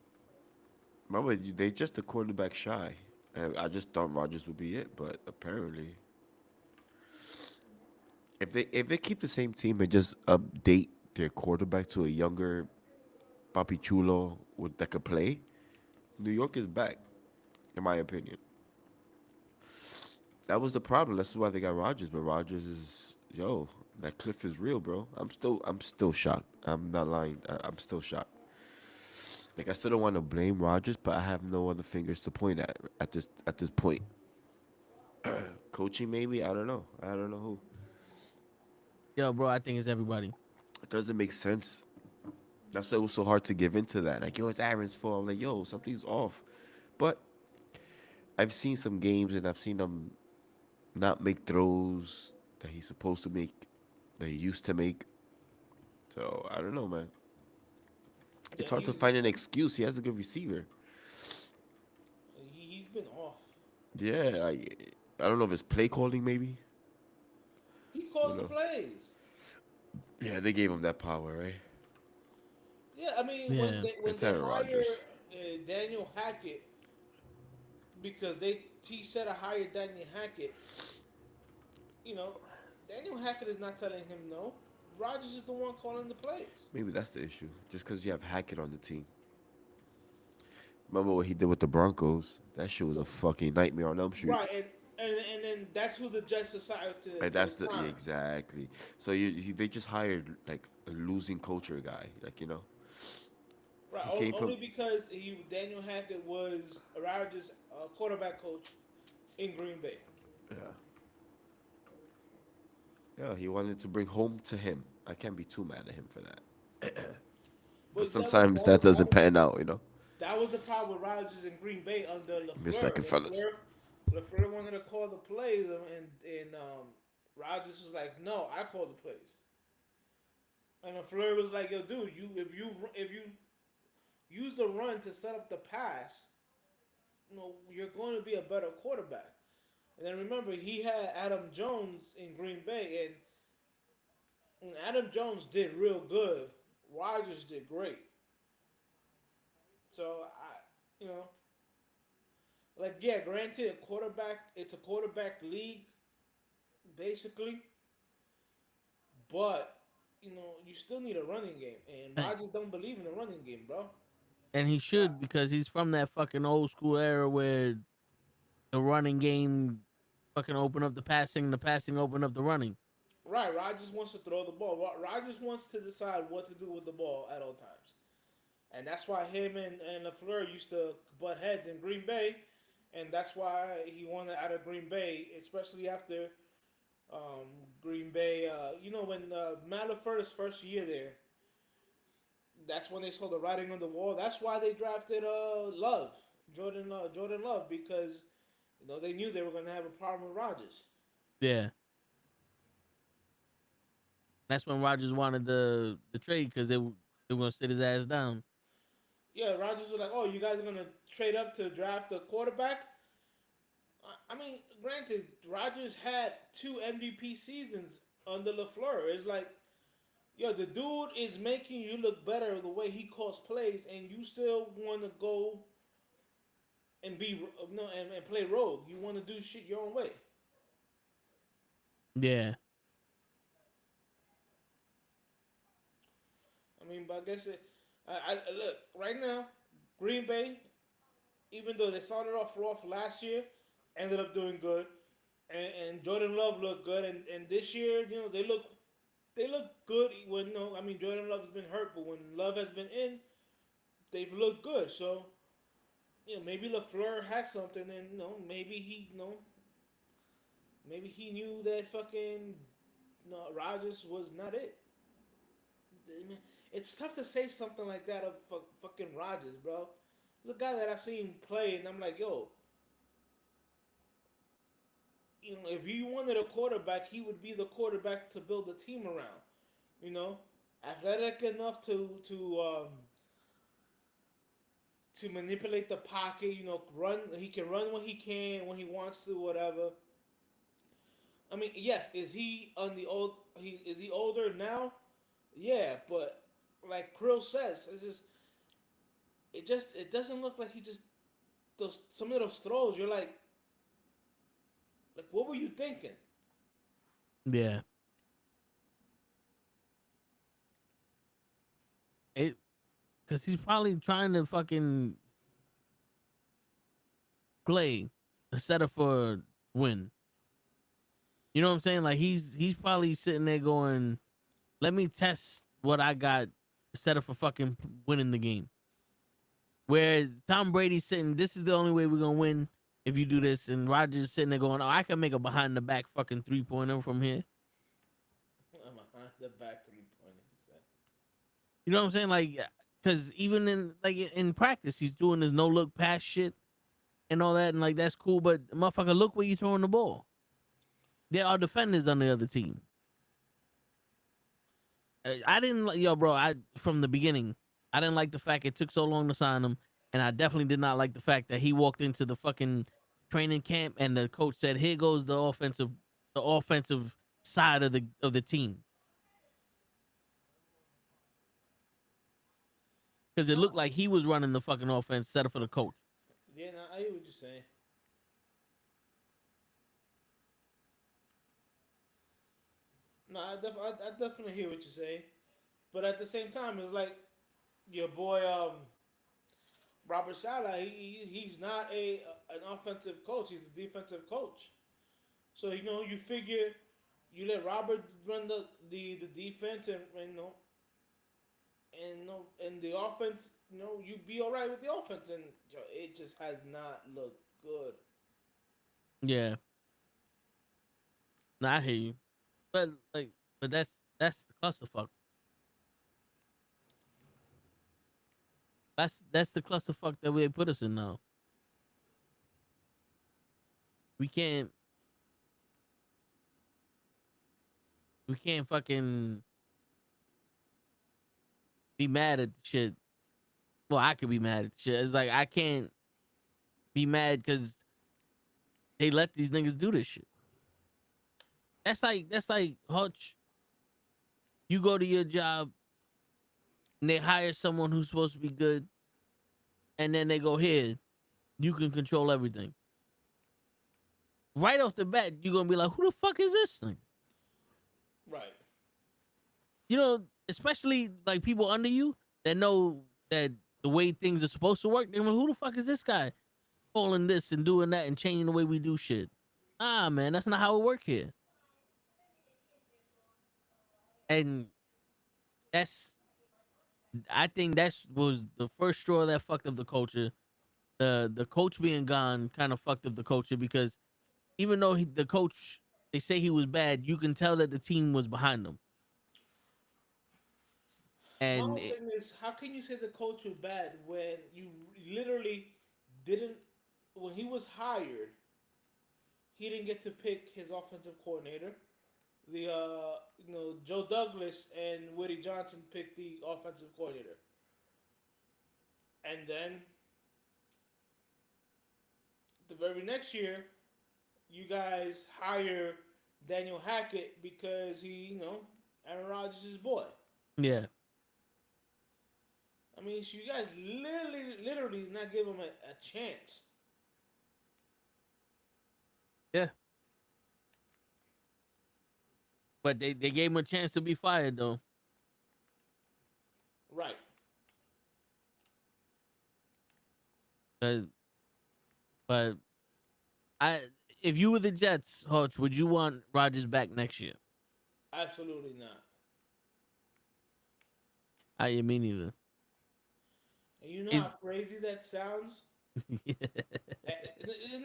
Remember, they just a quarterback shy. And I just thought Rodgers would be it, but apparently, if they keep the same team and just update their quarterback to a younger Papi Chulo that could play, New York is back, in my opinion. That was the problem. That's why they got Rodgers. But Rodgers is that cliff is real, bro. I'm still shocked. I'm not lying. I'm still shocked. Like I still don't want to blame Rodgers, but I have no other fingers to point at this point. Coaching maybe, I don't know. I don't know who. Yo, bro, I think it's everybody. It doesn't make sense. That's why it was so hard to give into that. Like, yo, it's Aaron's fault. I'm like, yo, something's off. But I've seen some games and I've seen him not make throws that he's supposed to make, that he used to make. So I don't know, man. It's hard to find an excuse. He has a good receiver. He's been off. Yeah, I don't know if it's play calling maybe. He calls the plays. Yeah, they gave him that power, right? Yeah, I mean, Yeah. when It's they Aaron hire Rodgers. Daniel Hackett, because he said to hire Daniel Hackett, Daniel Hackett is not telling him no. Rodgers is the one calling the plays. Maybe that's the issue. Just because you have Hackett on the team. Remember what he did with the Broncos? That shit was a fucking nightmare on Elm Street. Right, and then that's who the Jets decided to. And that's sign. exactly. So they just hired like a losing culture guy, Right, he came only from- because Daniel Hackett was Rodgers' quarterback coach in Green Bay. Yeah. Yeah, he wanted to bring home to him. I can't be too mad at him for that. But sometimes that doesn't pan out, That was the problem with Rodgers in Green Bay under LaFleur. Give me a second, fellas. LaFleur wanted to call the plays, and Rodgers was like, "No, I call the plays." And LaFleur was like, "Yo, dude, if you use the run to set up the pass, you're going to be a better quarterback." And then remember, he had Adam Jones in Green Bay, and when Adam Jones did real good, Rodgers did great. So granted, it's a quarterback league, basically. But you still need a running game, and Rodgers don't believe in the running game, bro. And he should, because he's from that fucking old school era where the running game fucking open up the passing open up the running. Right, Rodgers wants to throw the ball. Rodgers wants to decide what to do with the ball at all times. And that's why him and LaFleur used to butt heads in Green Bay. And that's why he wanted out of Green Bay, especially after Green Bay. When Matt LaFleur's first year there, that's when they saw the writing on the wall. That's why they drafted Jordan Love, because they knew they were going to have a problem with Rodgers. Yeah. That's when Rodgers wanted the trade, because they were going to sit his ass down. Yeah, Rodgers was like, "Oh, you guys are gonna trade up to draft a quarterback?" I mean, granted, Rodgers had 2 MVP seasons under LaFleur. It's like, yo, the dude is making you look better the way he calls plays, and you still want to go and and play rogue. You want to do shit your own way. Yeah. I mean, but I guess I look right now. Green Bay, even though they started off rough last year, ended up doing good, and Jordan Love looked good, and this year, they look good. When Jordan Love has been hurt, but when Love has been in, they've looked good. So, maybe LaFleur has something, and maybe he knew that fucking Rodgers was not it. it's tough to say something like that of fucking Rodgers, bro. He's a guy that I've seen play, and I'm like, yo, if you wanted a quarterback, he would be the quarterback to build a team around. You know, athletic enough to manipulate the pocket. You know, run. He can run when he can, when he wants to, whatever. I mean, yes, is he on the old? Is he older now? Yeah, but like Krill says, it doesn't look like he just those some of those throws. You're like what were you thinking? Yeah. It, because he's probably trying to fucking play instead of for win. You know what I'm saying? Like he's probably sitting there going, "Let me test what I got instead of for fucking winning the game." Where Tom Brady's sitting, this is the only way we're gonna win if you do this, and Rodgers sitting there going, "Oh, I can make a behind the back fucking 3-pointer from here." I'm behind the back 3-pointer. You know what I'm saying? Like, because even in practice, he's doing this no look pass shit and all that, and like that's cool. But motherfucker, look where you throwing the ball. There are defenders on the other team. I didn't like, yo, bro. From the beginning, I didn't like the fact it took so long to sign him, and I definitely did not like the fact that he walked into the fucking training camp and the coach said, "Here goes the offensive side of the team," because it looked like he was running the fucking offense instead of for the coach. Yeah, no, I hear what you're saying. No, I definitely hear what you're saying, but at the same time, it's like your boy Robert Saleh. He's not an offensive coach. He's a defensive coach. So you figure you let Robert run the defense and the offense. You be all right with the offense, and it just has not looked good. Yeah, nah, I hear you, but that's the clusterfuck. That's the clusterfuck that we put us in now. We can't fucking be mad at the shit. Well, I could be mad at the shit. It's like I can't be mad because they let these niggas do this shit. That's like Hutch. You go to your job and they hire someone who's supposed to be good, and then they go, "Here, you can control everything." Right off the bat, you're gonna be like, "Who the fuck is this thing?" Right. Especially like people under you that know that the way things are supposed to work. They're like, "Who the fuck is this guy calling this and doing that and changing the way we do shit?" Man, that's not how it work here. And I think that was the first straw that fucked up the culture. The coach being gone kind of fucked up the culture because even though the coach, they say he was bad, you can tell that the team was behind him. My And whole thing is, how can you say the coach was bad when you literally didn't? When he was hired, he didn't get to pick his offensive coordinator. Joe Douglas and Woody Johnson picked the offensive coordinator, and then the very next year, you guys hire Daniel Hackett because Aaron Rodgers' boy. yeah, I mean, so you guys literally not give him a chance. yeah. But they gave him a chance to be fired though. Right. But if you were the Jets, Hutch, would you want Rodgers back next year? Absolutely not. Me neither. And you know how crazy that sounds? It's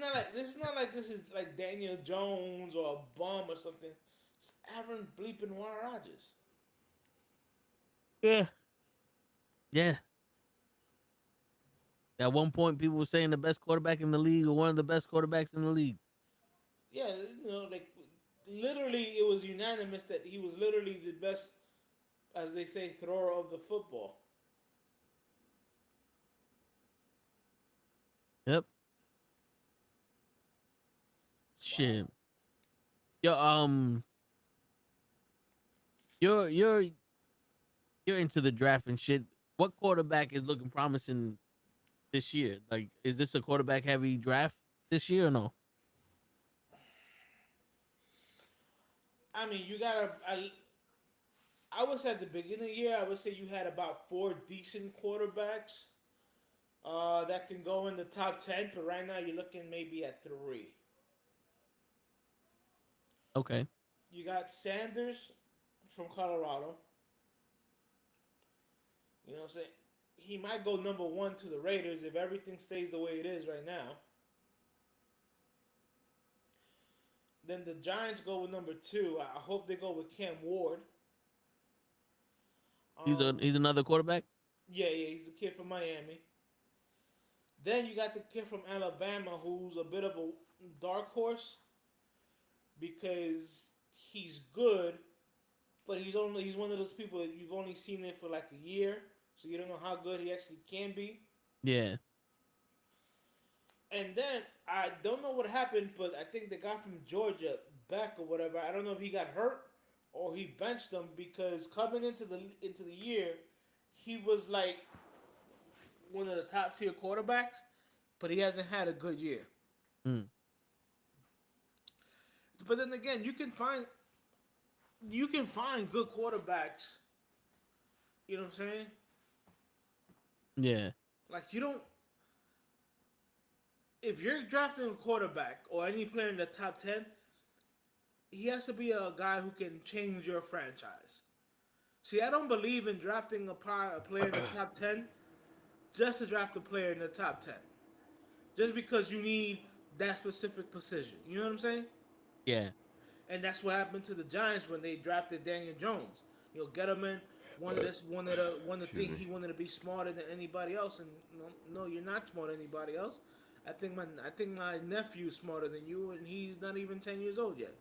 not like this is like Daniel Jones or a bum or something. It's Aaron bleeping Rodgers. Yeah. Yeah. At one point, people were saying the best quarterback in the league or one of the best quarterbacks in the league. Yeah, like literally, it was unanimous that he was literally the best, as they say, thrower of the football. Yep. Shit. Yo, you're into the draft and shit. What quarterback is looking promising this year? Like, is this a quarterback heavy draft this year or no? I mean, you gotta. I would say at the beginning of the year, I would say you had about 4 decent quarterbacks that can go in the top 10. But right now, you're looking maybe at 3. Okay. You got Sanders from Colorado. You know what I'm saying? He might go number 1 to the Raiders if everything stays the way it is right now. Then the Giants go with number 2. I hope they go with Cam Ward. He's another quarterback. Yeah, he's a kid from Miami. Then you got the kid from Alabama who's a bit of a dark horse because he's good, but he's one of those people that you've only seen it for like a year, so you don't know how good he actually can be. Yeah. And then I don't know what happened, but I think the guy from Georgia, Beck or whatever, I don't know if he got hurt or he benched him because coming into the year, he was like one of the top tier quarterbacks, but he hasn't had a good year. Mm. But then again, you can find good quarterbacks. You know what I'm saying? Yeah. Like you don't. If you're drafting a quarterback or any player in the top 10, he has to be a guy who can change your franchise. See, I don't believe in drafting a player in the top 10 just to draft a player in the top 10. Just because you need that specific position. You know what I'm saying? Yeah. And that's what happened to the Giants when they drafted Daniel Jones. Gettleman wanted to think he wanted to be smarter than anybody else, and no, you're not smarter than anybody else. I think my nephew's smarter than you, and he's not even 10 years old yet.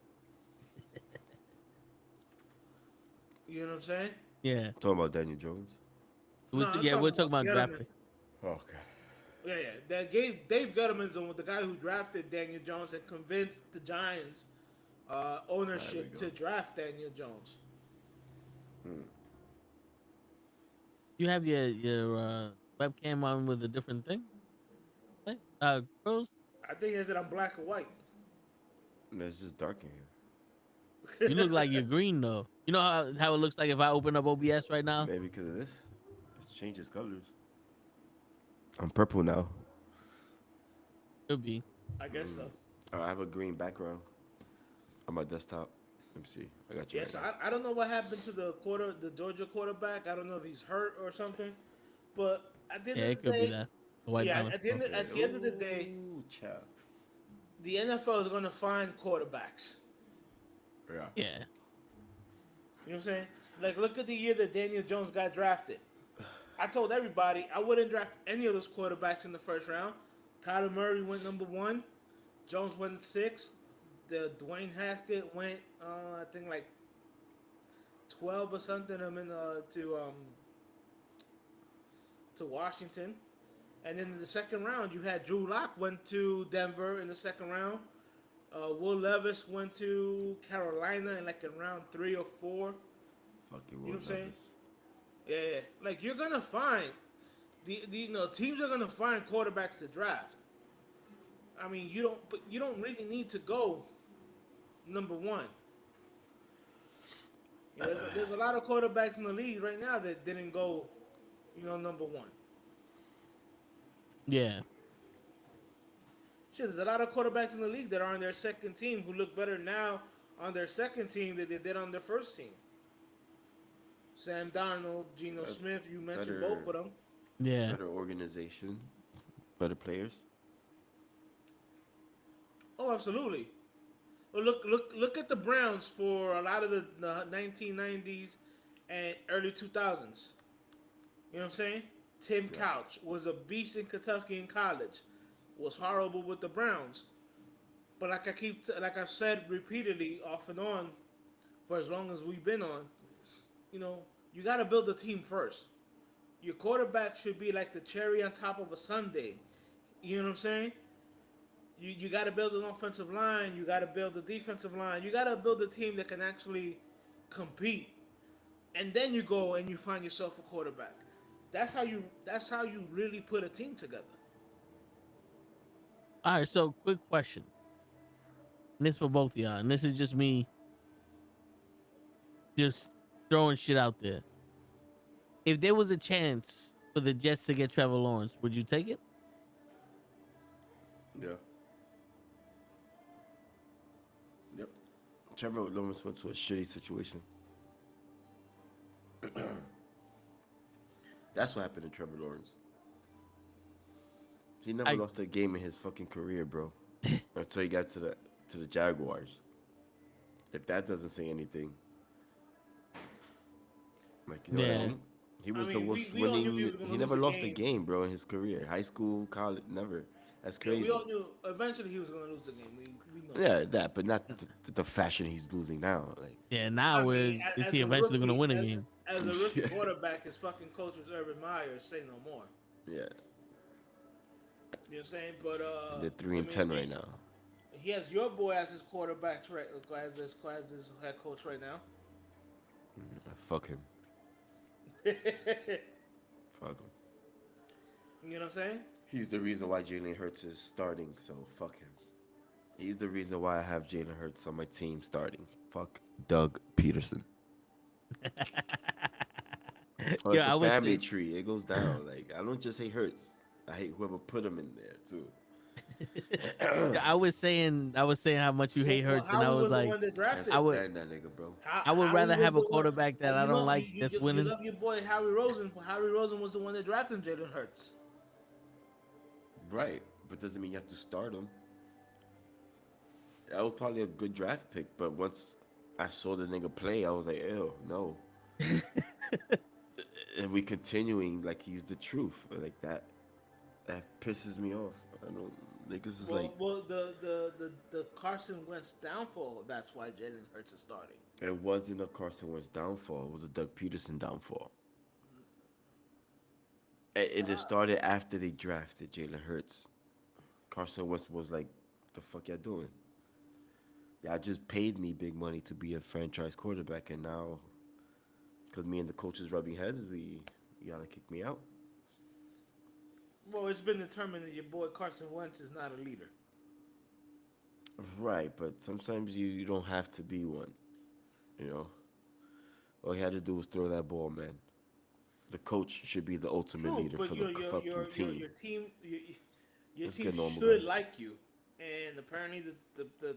You know what I'm saying? Yeah. Talking about Daniel Jones. No, We're talking about Gettleman. drafting. Okay. Yeah. That Dave Gettleman's the guy who drafted Daniel Jones and convinced the Giants ownership to draft Daniel Jones. You have your webcam on with a different thing. Girls. I think is it on black or white. No, it's just dark in here. You look like you're green though. You know how it looks like if I open up OBS right now? Maybe because of this. It changes colors. I'm purple now. Could be. I guess so. I have a green background on my desktop. Let me see. I got you. Yeah, right so now. I don't know what happened to the Georgia quarterback. I don't know if he's hurt or something. But at the end Yeah, of it the could day, be that. The white yeah, balance. at the end of the day, Ooh, child. the NFL is going to find quarterbacks. Yeah. Yeah. You know what I'm saying? Like, look at the year that Daniel Jones got drafted. I told everybody I wouldn't draft any of those quarterbacks in the first round. Kyler Murray went number 1. Jones went 6. The Dwayne Haskett went, I think, like 12 or something. I'm in to Washington. And then in the second round, you had Drew Lock went to Denver in the second round. Will Levis went to Carolina in round 3 or 4. Fucking You know what I'm saying? Yeah. Like you're gonna find teams are gonna find quarterbacks to draft. I mean, you don't really need to go number 1. There's a lot of quarterbacks in the league right now that didn't go, number 1. Yeah. Shit, there's a lot of quarterbacks in the league that are on their second team who look better now on their second team than they did on their first team. Sam Darnold, Geno Smith, you mentioned both of them. Yeah. Better organization, better players. Oh, absolutely. Well, look at the Browns for a lot of the 1990s and early 2000s. You know what I'm saying? Tim Couch was a beast in Kentucky in college. Was horrible with the Browns. But like I've said repeatedly, off and on, for as long as we've been on, you know, you got to build a team first. Your quarterback should be like the cherry on top of a sundae. You know what I'm saying? You got to build an offensive line. You got to build a defensive line. You got to build a team that can actually compete. And then you go and you find yourself a quarterback. That's how you really put a team together. All right, so quick question. And this for both of y'all, and this is just me just throwing shit out there. If there was a chance for the Jets to get Trevor Lawrence, would you take it? Yeah. Yep. Trevor Lawrence went to a shitty situation. That's what happened to Trevor Lawrence. He never lost a game in his fucking career, bro. Until he got to the Jaguars. If that doesn't say anything. Like, you know what I mean? He was the worst winning. He never lost a game, bro, in his career. High school, college, never. That's crazy. Yeah, we all knew eventually he was going to lose the game. We know. Yeah, that, but not the fashion he's losing now. Like, yeah, now is he eventually going to win a game? As a rookie quarterback, his fucking coach was Urban Meyer. Say no more. Yeah. You know what I'm saying? But they're 3-10 right now. He has your boy as his quarterback, as his head coach right now. Fuck him. Fuck him. You know what I'm saying? He's the reason why Jalen Hurts is starting, so fuck him. He's the reason why I have Jalen Hurts on my team starting. Fuck Doug Peterson. Oh, it's a family tree. It goes down. Like, I don't just hate Hurts. I hate whoever put him in there too. I was saying how much you hate Hurts, and I was like, I would that nigga, bro. I would rather have a quarterback that I don't like that's winning. You love your boy Howie Rosen. Howie Rosen was the one that drafted Jalen Hurts. Right, but doesn't mean you have to start him. That was probably a good draft pick, but once I saw the nigga play, I was like, ew, no. And we continuing like he's the truth, like that pisses me off. I don't. Niggas is the Carson Wentz downfall. That's why Jalen Hurts is starting. It wasn't a Carson Wentz downfall. It was a Doug Peterson downfall. It just started after they drafted Jalen Hurts. Carson Wentz was like, "The fuck y'all doing? Y'all just paid me big money to be a franchise quarterback, and now, because me and the coaches rubbing heads, you gotta kick me out." Well, it's been determined that your boy Carson Wentz is not a leader. Right, but sometimes you don't have to be one. You know, all he had to do was throw that ball, man. The coach should be the ultimate leader for the fucking team. Your team should like you, and apparently the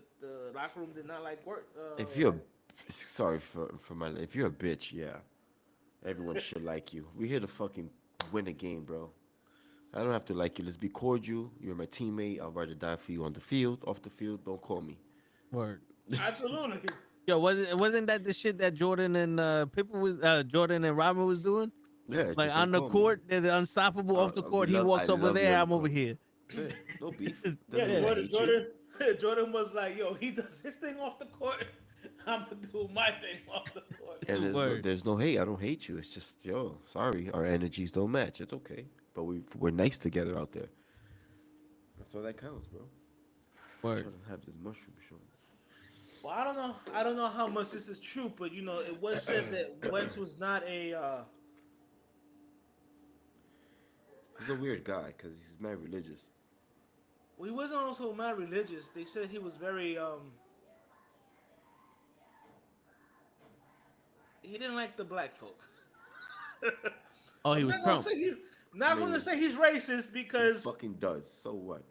locker room did not like work. If you're if you're a bitch, yeah, everyone should like you. We're here to fucking win a game, bro. I don't have to like you. Let's be cordial. You're my teammate. I'll ride or die for you on the field. Off the field, don't call me. Word. Absolutely. Yo, wasn't that the shit that Jordan and Jordan and Rodman was doing? Yeah, like on the court, they're the unstoppable. Off the court, he walks over there. I'm over here. Yeah, no beef. Jordan was like, yo, he does his thing off the court. I'm gonna do my thing off the court. And there's no hate. I don't hate you. It's just, yo, sorry, our energies don't match. It's okay, but we're nice together out there. That's all that counts, bro. Word. I'm trying to have this mushroom show. Well, I don't know how much this is true, but you know, it was said that Wentz was not a. He's a weird guy because he's mad religious. Well, he wasn't also mad religious. They said he was very he didn't like the black folk. Oh, he was Trump. Not going to say he's racist because he fucking does. So what?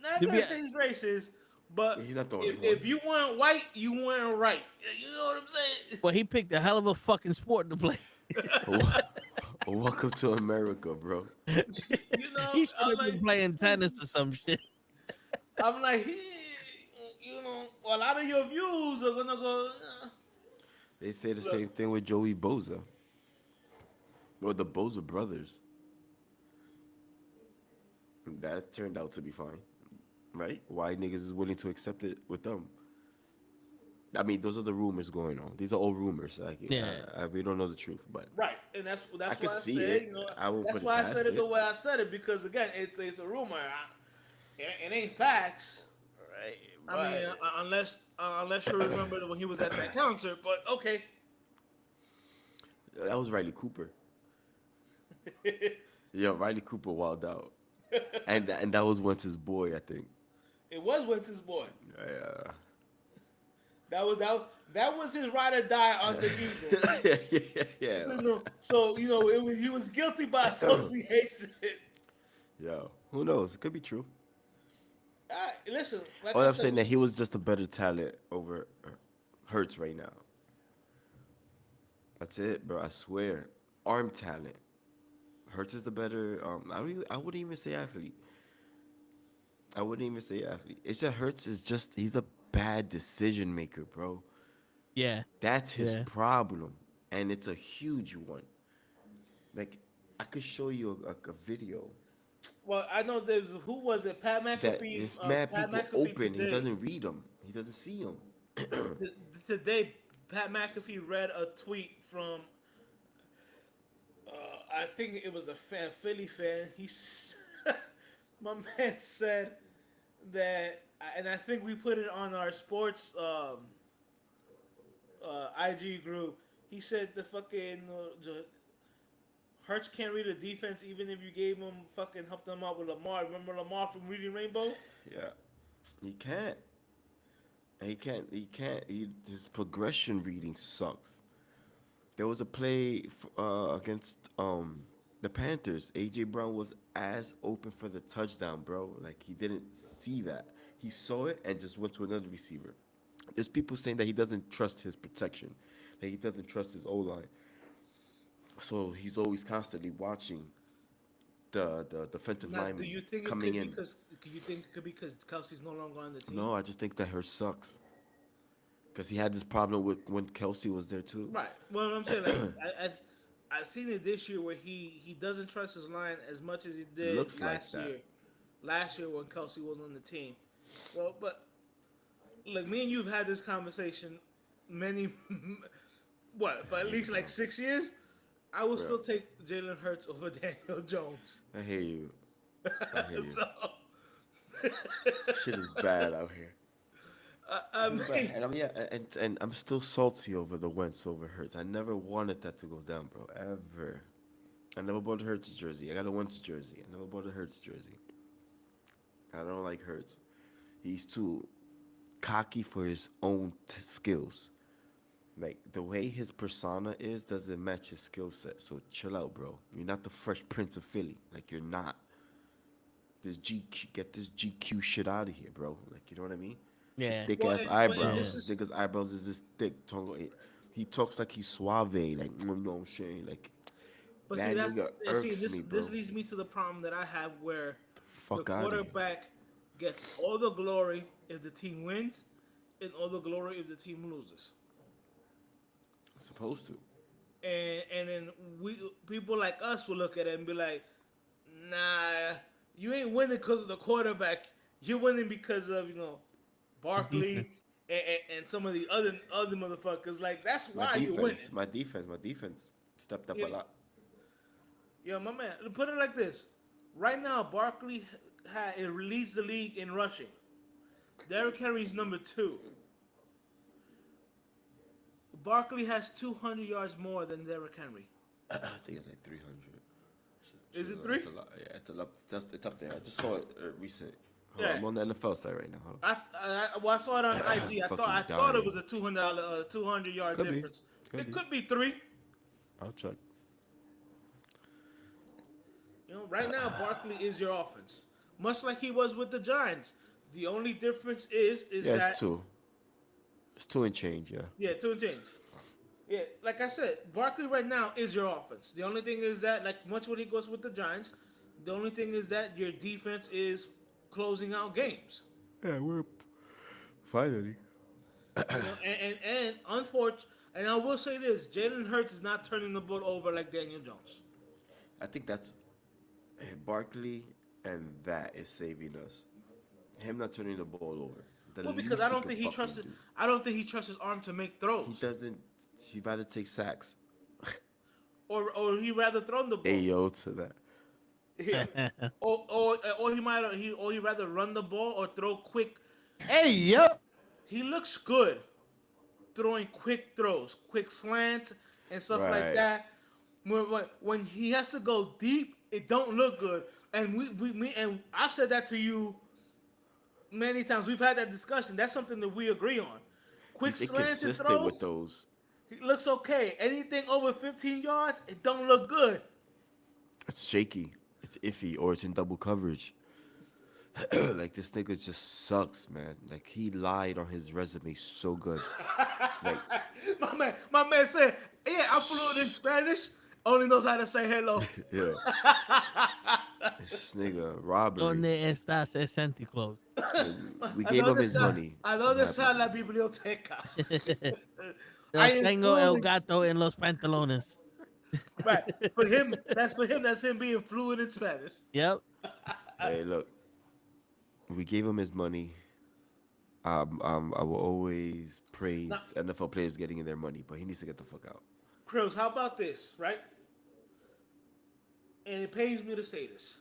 Not going to say he's racist, but he's not the if you weren't white, you weren't right. You know what I'm saying? Well, he picked a hell of a fucking sport to play. Welcome to America, bro. You know, he should have been playing tennis or some shit. I'm like, you know, a lot of your views are gonna go. They say the same thing with Joey Boza. Well, the Boza brothers. That turned out to be fine, right? Why niggas is willing to accept it with them? I mean, those are the rumors going on. These are all rumors. Like, Yeah. we don't know the truth, but Right, and that's I why could I see said, it. you know, I won't that's put it why I past said it the it. way I said it because again, it's a rumor. It ain't facts. right. I mean, unless you remember when he was at that concert, but okay. That was Riley Cooper. Yeah, Riley Cooper wilded out, and that was once his boy, I think. It was Winter's boy. Yeah. That was his ride or die on the Eagle. yeah. So he was guilty by association. Yo, who knows? It could be true. Listen, like All I I'm said, saying that he was just a better talent over Hurts right now. That's it, bro. I swear. Arm talent. Hurts is the better. I wouldn't even say athlete. It's just Hurts is just he's a bad decision maker, bro. Yeah. That's his Yeah. problem, and it's a huge one. Like I could show you a video well, I know there's who was it? Pat that McAfee. this mad Pat people McAfee open. He today, doesn't read them. He doesn't see them. today, Pat McAfee read a tweet from. I think it was a Philly fan. My man said that, and I think we put it on our sports IG group. He said the fucking Hurts can't read a defense even if you gave him fucking help them out with Lamar. Remember Lamar from Reading Rainbow? Yeah, he can't. He can't. His progression reading sucks. There was a play against the Panthers. AJ Brown was ass open for the touchdown, bro. Like he didn't see that. He saw it and just went to another receiver. There's people saying that he doesn't trust his protection, that he doesn't trust his O line. So he's always constantly watching the defensive Now, lineman do you think coming in. you think it could be because Kelsey's no longer on the team? No, I just think that Hurts sucks. Because he had this problem with when Kelsey was there too. Right. Well, I'm saying like I've seen it this year where he doesn't trust his line as much as he did Looks like last that. year. Last year when Kelsey was on the team. Well, but like me and you've had this conversation many for at least like 6 years. I will still take Jalen Hurts over Daniel Jones. I hear you. I hear you. So, Shit is bad out here. I mean, And I'm still salty over the Wentz over Hurts. I never wanted that to go down, bro. Ever. I never bought a Hurts jersey. I got a Wentz jersey. I never bought a Hurts jersey. I don't like Hurts. He's too cocky for his own skills. Like, the way his persona is doesn't match his skill set. So chill out, bro. You're not the Fresh Prince of Philly. Like, you're not. Get this GQ shit out of here, bro. Like, you know what I mean? Yeah. Thick Well, ass and eyebrows. this His nigga's eyebrows is this thick. He talks like he's suave. Like, you know what I'm saying? Like, but that nigga irks me, bro. this leads me to the problem that I have where Fuck the outta here. quarterback gets all the glory if the team wins and all the glory if the team loses. Supposed to. And then people like us will look at it and be like, nah, you ain't winning because of the quarterback. You're winning because of, Barkley and some of the other motherfuckers. Like, that's why you're winning. My defense stepped up Yeah. a lot. Yo, my man, put it like this. Right now, Barkley it leads the league in rushing. Derrick Henry's number 2. Barkley has 200 yards more than Derrick Henry. I think it's like 300. Is it 3? It's a lot. Yeah, it's up there. I just saw it recent. Hold Yeah. on, I'm on the NFL site right now. Hold on. I saw it on IG. I Fucking thought dying. it was a 200 yard Could be. difference. Could be. Could be 3. I'll check. Right now Barkley is your offense, much like he was with the Giants. The only difference is Yeah, that it's 2. It's 2 and change, yeah. Yeah, 2 and change. Yeah, like I said, Barkley right now is your offense. The only thing is that, like much when he goes with the Giants, the only thing is that your defense is closing out games. Yeah, we're finally. And unfortunately, and I will say this: Jalen Hurts is not turning the ball over like Daniel Jones. I think that's Barkley, and that is saving us. Him not turning the ball over. The Well, because least could fucking do. I don't think he trusts his arm to make He throws, doesn't. He'd rather take sacks. or he rather throw the ball. Ayo to that. Yeah. or he rather run the ball or throw quick. Hey, yep. He looks good throwing quick throws, quick slants and stuff like Right. that. When he has to go deep, it don't look good. And and I've said that to you many times. We've had that discussion. That's something that we agree on. Quick He's slants and inconsistent throws, with those. he looks okay. Anything over 15 yards, it don't look good. It's shaky. It's iffy, or it's in double coverage. Like this nigga just sucks, man. Like he lied on his resume so good. Like My man said, "Yeah, I'm fluent in Spanish. Only knows how to say hello." yeah. This nigga robbery. ¿Dónde está ese Santa Claus? We gave him his money. ¿A dónde está la biblioteca? I am Tengo el fluent. gato en los pantalones. Right. For him, that's him being fluent in Spanish. Yep. Hey, look. We gave him his money. I will always praise NFL players getting in their money, but he needs to get the fuck out. Krills, how about this, right? And it pains me to say this.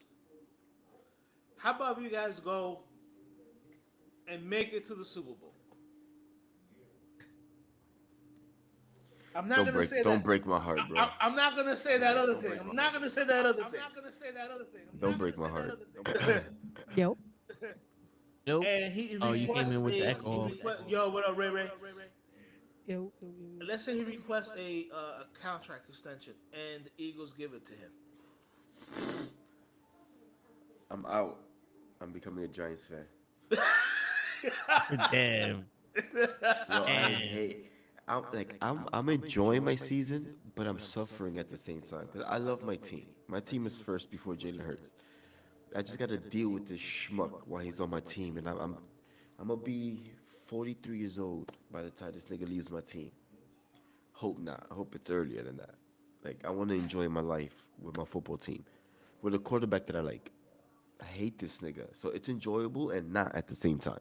How about you guys go and make it to the Super Bowl? I'm not gonna say that. Don't break my heart, bro. I'm not gonna say that other thing. I'm not gonna say that other thing. Don't break my heart. Nope. And he Oh, you came requests in with the a- echo. he Yo, what up, Ray? Yo. Let's say he requests a contract extension, and the Eagles give it to him. I'm out. I'm becoming a Giants fan. Damn. Yo, I hate. I'm enjoying my season, but I'm suffering at the same time because I love my team. My team is first before Jalen Hurts. I just got to deal with this schmuck while he's on my team, and I'm gonna be 43 years old by the time this nigga leaves my team. Hope not. I hope it's earlier than that. Like I want to enjoy my life with my football team, with a quarterback that I like. I hate this nigga, so it's enjoyable and not at the same time.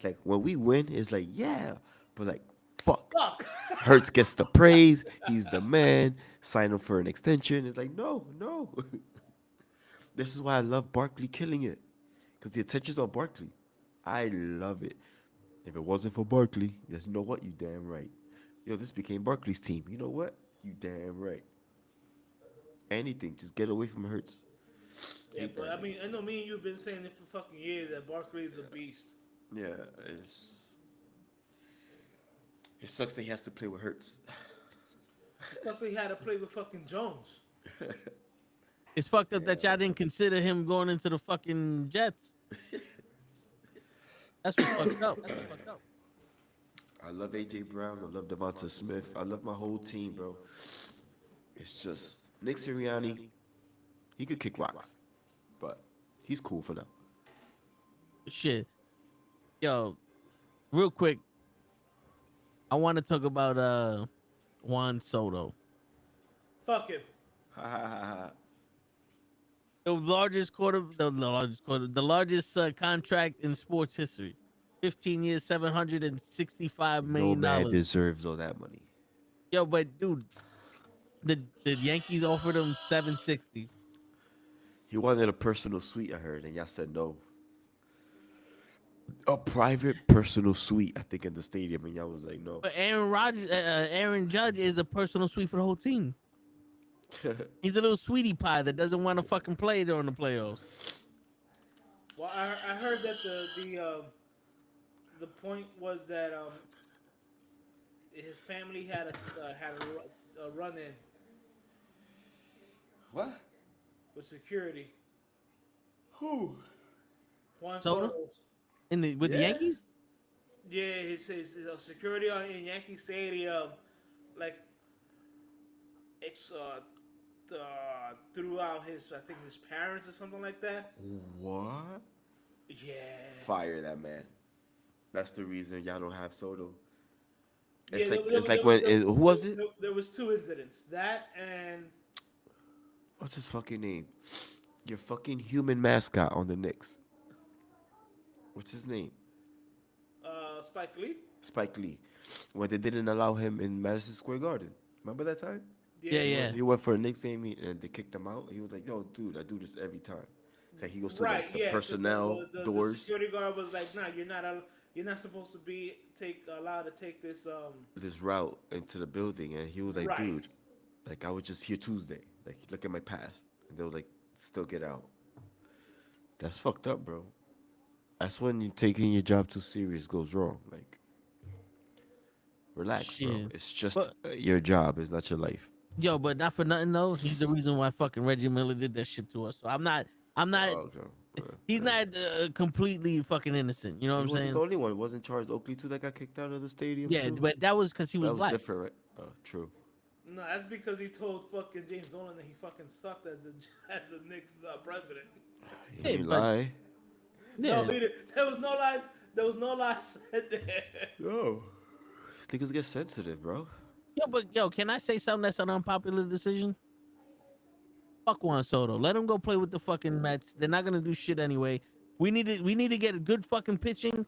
Like when we win, it's like yeah, but like fuck. Hurts gets the praise. He's the man. Sign him for an extension. It's like no. This is why I love Barkley killing it, because the attention's on Barkley. I love it. If it wasn't for Barkley, you know what? You damn right. Yo, this became Barkley's team. You know what? You damn right. Anything, just get away from Hurts. Yeah, but I mean, I know me and you've been saying it for fucking years that Barkley is a beast. Yeah, it sucks that he has to play with Hurts. Something he had to play with fucking Jones. It's fucked up that y'all didn't consider him going into the fucking Jets. That's what's fucked up. I love AJ Brown. I love Devonta Smith. I love my whole team, bro. It's just Nick Sirianni. He could kick rocks, but he's cool for now. Shit. Yo, real quick. I want to talk about Juan Soto. Fuck him. The largest contract in sports history. 15 years, $765 No million. man deserves all that money. Yo, but dude, the Yankees offered him $760. He wanted a personal suite, I heard, and y'all said no. A private personal suite, I think, in the stadium, and y'all was like, no. But Aaron Judge is a personal suite for the whole team. He's a little sweetie pie that doesn't want to fucking play during the playoffs. Well, I heard that the point was that his family had a run in What? with security. Who? Juan Soto? Soto. With the Yankees? Yeah, his security in Yankee Stadium, like it's throughout his, I think his parents or something like that. What? Yeah. Fire that man. That's the reason y'all don't have Soto. Yeah, Who was it? There was two incidents. That and What's his fucking name? Your fucking human mascot on the Knicks. What's his name? Spike Lee. Spike Lee. When they didn't allow him in Madison Square Garden. Remember that time? Yeah, yeah. He went for a Knicks game and they kicked him out. He was like, "Yo, dude, I do this every time." Like he goes to Right. like the Yeah. 'Cause personnel the doors, security guard was like, "Nah, you're not supposed to be allowed to take this." this route into the building, and he was like, Right. "Dude, like I was just here Tuesday. Like look at my past." And they were like, "Still get out." That's fucked up, bro. That's when you taking your job too serious goes wrong. Like, relax, bro. Shit. It's just But- your job. It's not your life. Yo, but not for nothing though. He's the reason why fucking Reggie Miller did that shit to us. So I'm not. Oh, okay. He's not completely fucking innocent. You know what I'm He wasn't saying? the only one. Wasn't Charles Oakley too that got kicked out of the stadium? Yeah, too? but that was because he was that was black. different, right? Oh, true. No, that's because he told fucking James Dolan that he fucking sucked as the Knicks president. He Hey, didn't but- lie. Yeah. No, he didn't. There was no lie. There was no lie said there. No. Niggas get sensitive, bro. Yo, can I say something that's an unpopular decision? Fuck Juan Soto. Let him go play with the fucking Mets. They're not gonna do shit anyway. We need to get a good fucking pitching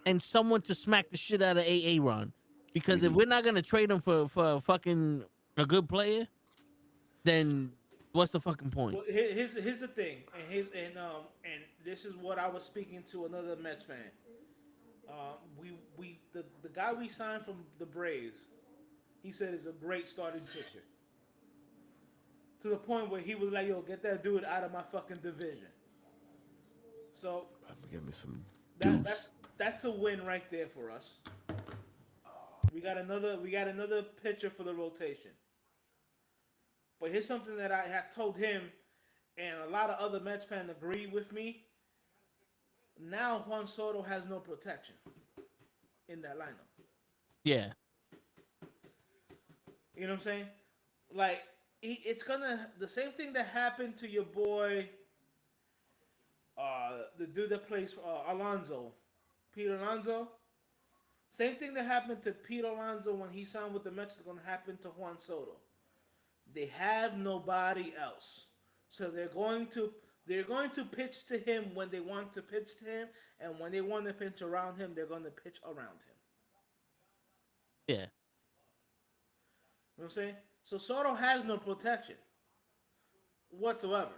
and someone to smack the shit out of AA Ron. Because if we're not gonna trade him for fucking a good player, then what's the fucking point? Well, here's the thing, and this is what I was speaking to another Mets fan. The guy we signed from the Braves, he said is a great starting pitcher. To the point where he was like, "Yo, get that dude out of my fucking division." So Give me some that's a win right there for us. We got another pitcher for the rotation. But here's something that I had told him, and a lot of other Mets fans agree with me. Now Juan Soto has no protection in that lineup. Yeah. You know what I'm saying? Like it's gonna the same thing that happened to your boy, the dude that plays Alonso, Pete Alonso. Same thing that happened to Pete Alonso when he signed with the Mets is gonna happen to Juan Soto. They have nobody else, so they're going to pitch to him when they want to pitch to him, and when they want to pitch around him, they're going to pitch around him. Yeah. You know what I'm saying? So Soto has no protection whatsoever.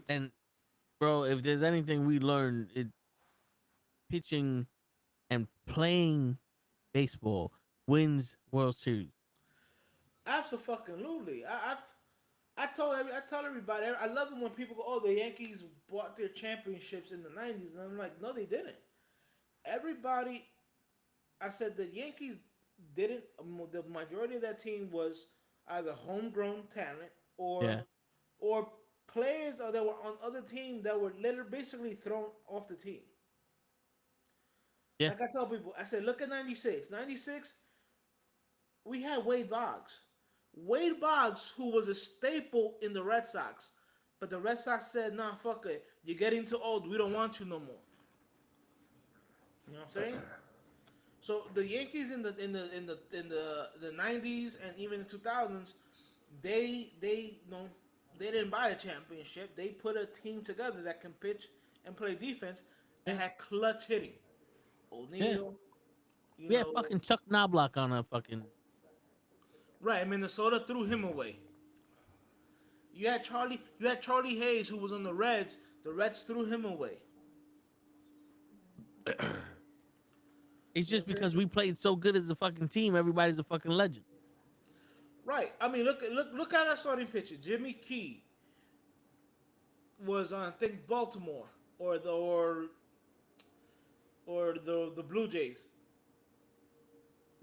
And bro, if there's anything we learned, it pitching and playing baseball wins World Series. Absolutely. I tell everybody. I love it when people go, "Oh, the Yankees bought their championships in the '90s," and I'm like, "No, they didn't." Everybody, I said the Yankees didn't. The majority of that team was either homegrown talent or players that were on other teams that were literally basically thrown off the team. Yeah. Like I tell people, I said, look at '96. '96, we had Wade Boggs. Wade Boggs, who was a staple in the Red Sox, but the Red Sox said, "Nah, fuck it. You're getting too old. We don't want you no more." You know what I'm saying? So the Yankees in the '90s and even the 2000s, they didn't buy a championship. They put a team together that can pitch and play defense and had clutch hitting. O'Neal, We had fucking Chuck Knobloch on a fucking. Right, Minnesota threw him away. You had Charlie Hayes, who was on the Reds. The Reds threw him away. It's just because we played so good as a fucking team, everybody's a fucking legend. Right. I mean, look at our starting pitcher. Jimmy Key was on, I think, Baltimore or the Blue Jays.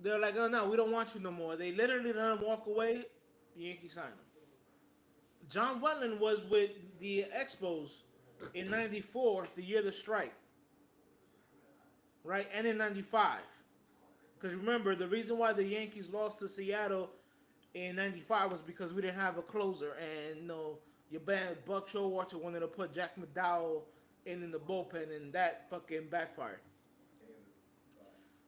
They're like, "Oh no, we don't want you no more." They literally let him walk away. The Yankees signed him. John Wetland was with the Expos in '94, the year of the strike. Right, and in '95, because remember the reason why the Yankees lost to Seattle in '95 was because we didn't have a closer, and your band Buck Showalter wanted to put Jack McDowell in the bullpen, and that fucking backfired.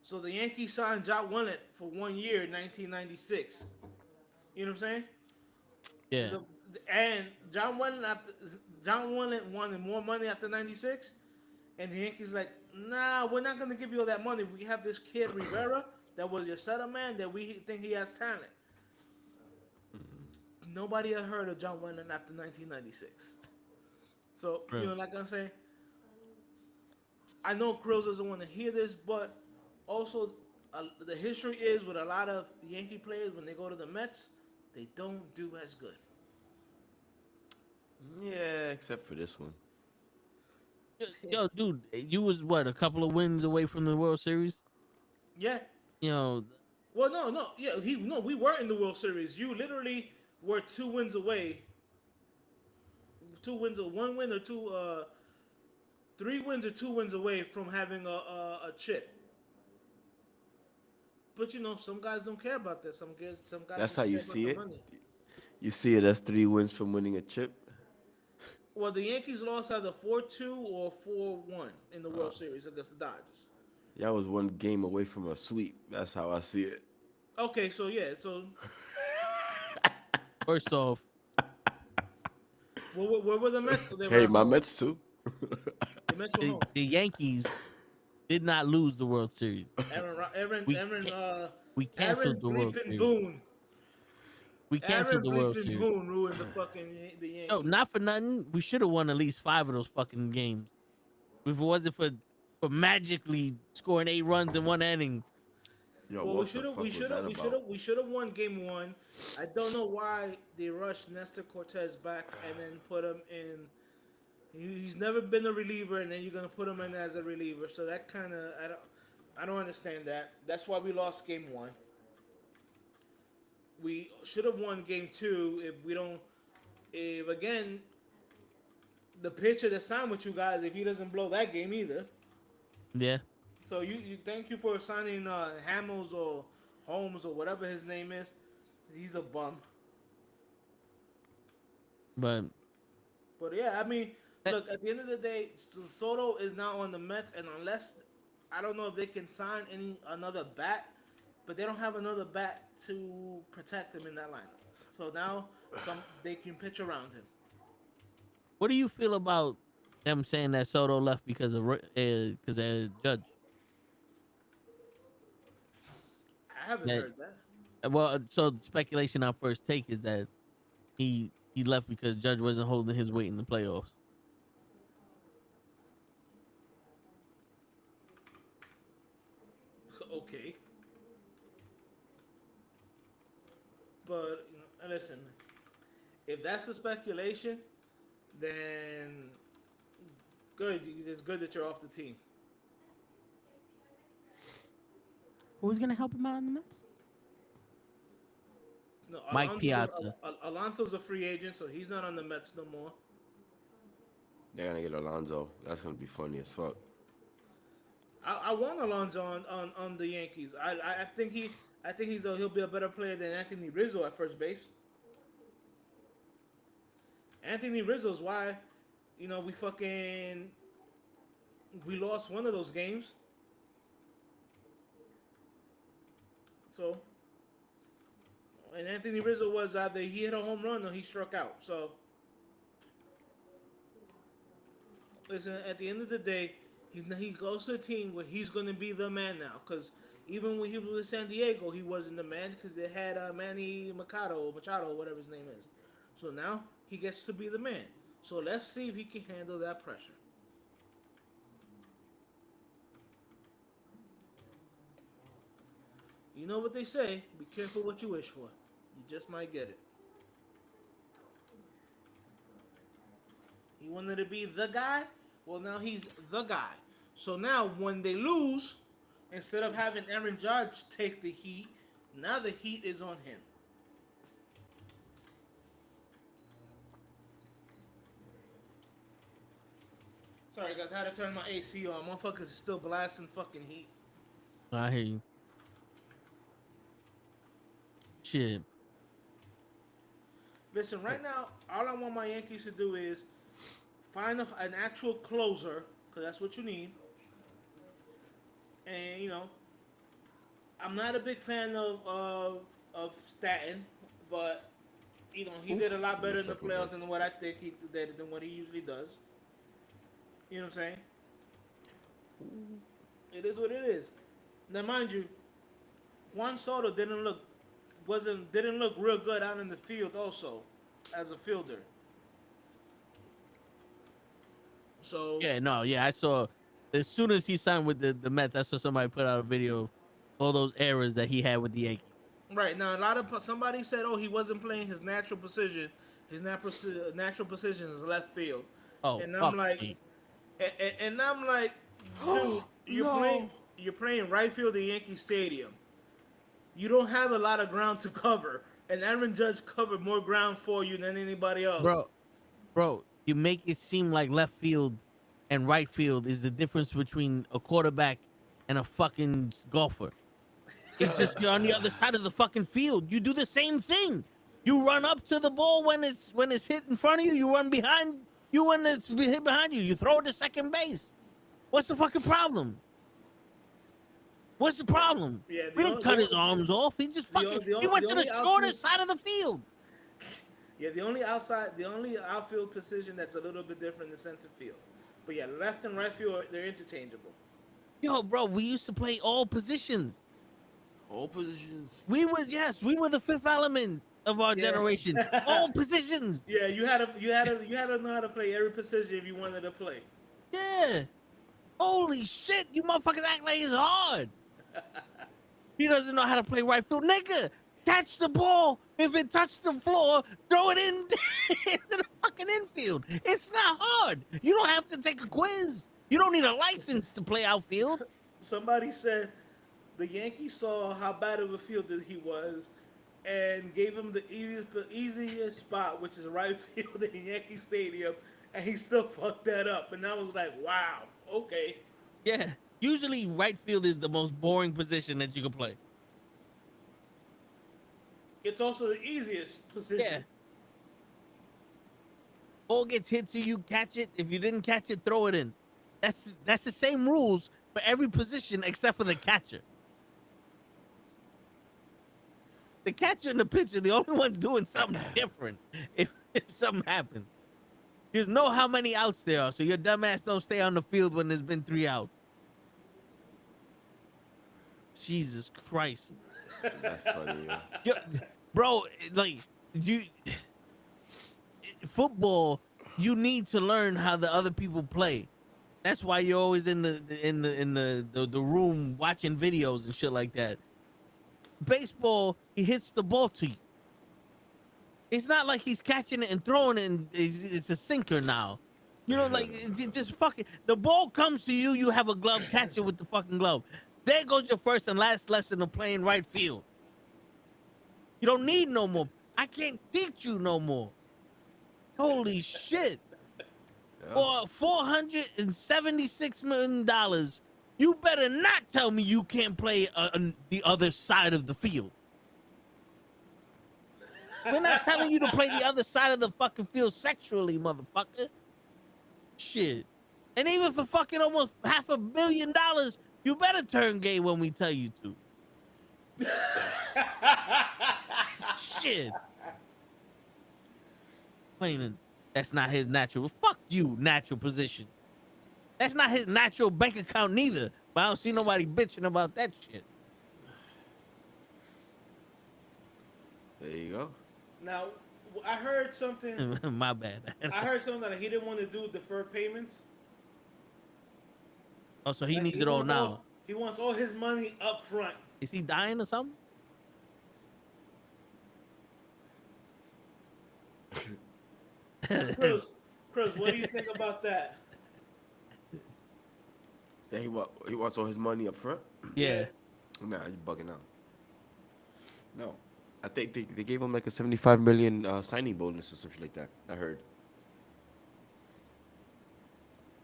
So the Yankees signed John Wetland for 1 year in 1996. You know what I'm saying? Yeah. So, and John Wooden wanted more money after '96, and the Yankees like, nah, we're not gonna give you all that money. We have this kid Rivera that was your setup man that we think he has talent. Nobody had heard of John Wooden after 1996. So Right. like I'm saying, I know Kryllzzz doesn't want to hear this, but also the history is with a lot of Yankee players when they go to the Mets, they don't do as good. Yeah, except for this one. Yo, dude, you was what, a couple of wins away from the World Series? Yeah. You know, Well, no, yeah, we were in the World Series. You literally were 2 wins away. 2 wins, or 1 win, or 3 wins or 2 wins away from having a chip. But some guys don't care about that. Some guys That's just how you care about see the it? money. You see it as 3 wins from winning a chip? Well, the Yankees lost either 4-2 or 4-1 in the World Series against the Dodgers. Y'all was 1 game away from a sweep. That's how I see it. Okay, so yeah, so first off, where were the Mets? They were Hey, at my home. Mets too. The Mets were home. the Yankees did not lose the World Series. Aaron, We Aaron, We Aaron canceled the World bleeping Series. Boone. We canceled the World Bleeping Series. Boone ruined the Yankees. No, not for nothing. We should have won at least 5 of those fucking games. If it wasn't for magically scoring 8 runs in 1 inning. Yo, Well, what the fuck was that about? we should have won Game 1. I don't know why they rushed Nestor Cortez back and then put him in. He's never been a reliever, and then you're gonna put him in as a reliever. So that kind of I don't understand that. That's why we lost Game 1. We should have won Game 2 if again the pitcher that signed with you guys, if he doesn't blow that game either. Yeah. So you thank you for signing Hamels or Holmes or whatever his name is. He's a bum. But Yeah, I mean, look, at the end of the day, Soto is now on the Mets, and unless I don't know if they can sign another bat, but they don't have another bat to protect him in that lineup. So now they can pitch around him. what do you feel about them saying that Soto left because of Judge? I haven't heard that. Well, so the speculation on First Take is that he left because Judge wasn't holding his weight in the playoffs. Okay. But listen, if that's the speculation, then good. It's good that you're off the team. Who's gonna help him out in the Mets? No, Mike Piazza. Alonso's a free agent, so he's not on the Mets no more. They're gonna get Alonso. That's gonna be funny as fuck. I want Alonso on the Yankees. I think he'll be a better player than Anthony Rizzo at first base. Anthony Rizzo's why, we lost one of those games. So, and Anthony Rizzo was either he hit a home run or he struck out. So, listen, at the end of the day, he goes to a team where he's going to be the man now. Because even when he was in San Diego, he wasn't the man because they had Manny Machado, whatever his name is. So now he gets to be the man. So let's see if he can handle that pressure. You know what they say, be careful what you wish for. You just might get it. He wanted to be the guy? Well, now he's the guy. So now when they lose, instead of having Aaron Judge take the heat, now the heat is on him. Sorry guys, I had to turn my AC on. Motherfuckers is still blasting fucking heat. I hear you. Shit. Listen, right now, all I want my Yankees to do is find an actual closer, because that's what you need. And, I'm not a big fan of Stanton, but you know he did a lot better in the Second playoffs best. than what I think he did than what he usually does. You know what I'm saying? It is what it is. Now, mind you, Juan Soto didn't look real good out in the field also as a fielder. So Yeah, no, yeah, I saw as soon as he signed with the Mets, I saw somebody put out a video of all those errors that he had with the Yankees. right now, somebody said, "Oh, he wasn't playing his natural position. His natural position is left field," Oh, and I'm fuck like, me. and I'm like, dude, you're playing right field at Yankee Stadium. You don't have a lot of ground to cover, and Aaron Judge covered more ground for you than anybody else. Bro, you make it seem like left field and right field is the difference between a quarterback and a fucking golfer. It's just you're on the other side of the fucking field. You do the same thing. You run up to the ball when it's hit in front of you. You run behind you when it's hit behind you. You throw it to second base. What's the fucking problem? What's the problem? Yeah, We didn't cut his arms off. He just fucking he went to the shortest side of the field. Yeah, the only outfield position that's a little bit different than center field. But yeah, left and right field, they're interchangeable. Yo, bro, we used to play all positions. All positions. We were the fifth element of our Yeah. generation. All positions. Yeah, you had to know how to play every position if you wanted to play. Yeah. Holy shit, you motherfuckers act like it's hard. He doesn't know how to play right field. Nigga, catch the ball. If it touched the floor, throw it in into the fucking infield. It's not hard. You don't have to take a quiz. You don't need a license to play outfield. Somebody said the Yankees saw how bad of a fielder he was and gave him the easiest spot, which is right field in Yankee Stadium, and he still fucked that up. And I was like, wow, okay. Yeah. Usually right field is the most boring position that you can play. It's also the easiest position. Yeah. Ball gets hit to you, catch it. If you didn't catch it, throw it in. That's the same rules for every position except for the catcher. The catcher and the pitcher, the only ones doing something different if something happens. Just know how many outs there are, so your dumbass don't stay on the field when there's been 3 outs. Jesus Christ. That's funny. Yeah. Yo, bro, like football, you need to learn how the other people play. That's why you're always in the room watching videos and shit like that. Baseball, he hits the ball to you. It's not like he's catching it and throwing it and it's a sinker now. You know, like just fucking the ball comes to you, you have a glove, catch it with the fucking glove. There goes your first and last lesson of playing right field. You don't need no more. I can't teach you no more. Holy shit. For $476 million, you better not tell me you can't play the other side of the field. We're not telling you to play the other side of the fucking field sexually, motherfucker. Shit. And even for fucking almost $500 million, you better turn gay when we tell you to. Shit. Complaining that's not his natural. Fuck you, natural position. That's not his natural bank account neither. But I don't see nobody bitching about that shit. There you go. Now, I heard something. My bad. I heard something that he didn't want to do deferred payments. Oh, so he Like, needs it all wants now. He wants all his money up front. Is he dying or something? Chris, what do you think about that? That he wants all his money up front? Yeah. Nah, you bugging out. No. I think they gave him like a 75 million signing bonus or something like that. I heard.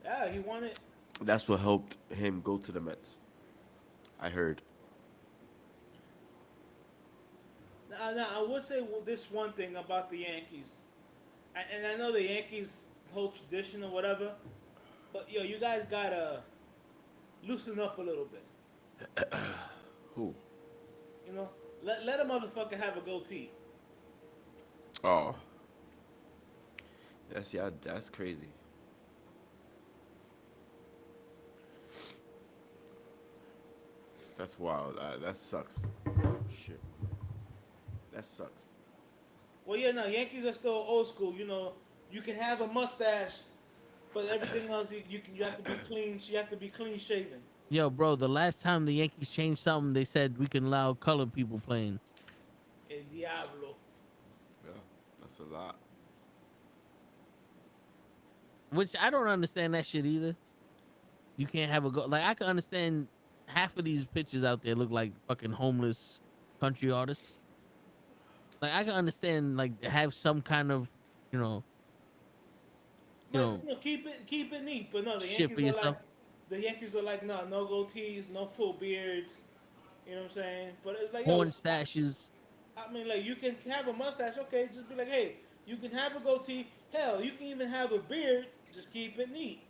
Yeah, he wanted. That's what helped him go to the Mets. I heard. Now, I would say this one thing about the Yankees, and I know the Yankees' whole tradition or whatever, but yo, you guys gotta loosen up a little bit. Who? You know, let a motherfucker have a goatee. Oh, that's crazy. That's wild. That sucks. Shit, that sucks. Well, yeah, no, Yankees are still old school. You know, you can have a mustache, but everything else you have to be clean. You have to be clean shaven. Yo, bro, the last time the Yankees changed something, they said we can allow colored people playing. El diablo. Yeah, that's a lot. Which I don't understand that shit either. You can't have a go. Like I can understand half of these pictures out there look like fucking homeless country artists. Like I can understand like have some kind of, you know, you But know, you know, keep it neat. But no, shit for yourself. The Yankees are like no goatees, no full beards. You know what I'm saying? But it's like Porn yo, stashes. I mean, like you can have a mustache, okay? Just be like, hey, you can have a goatee. Hell, you can even have a beard. Just keep it neat.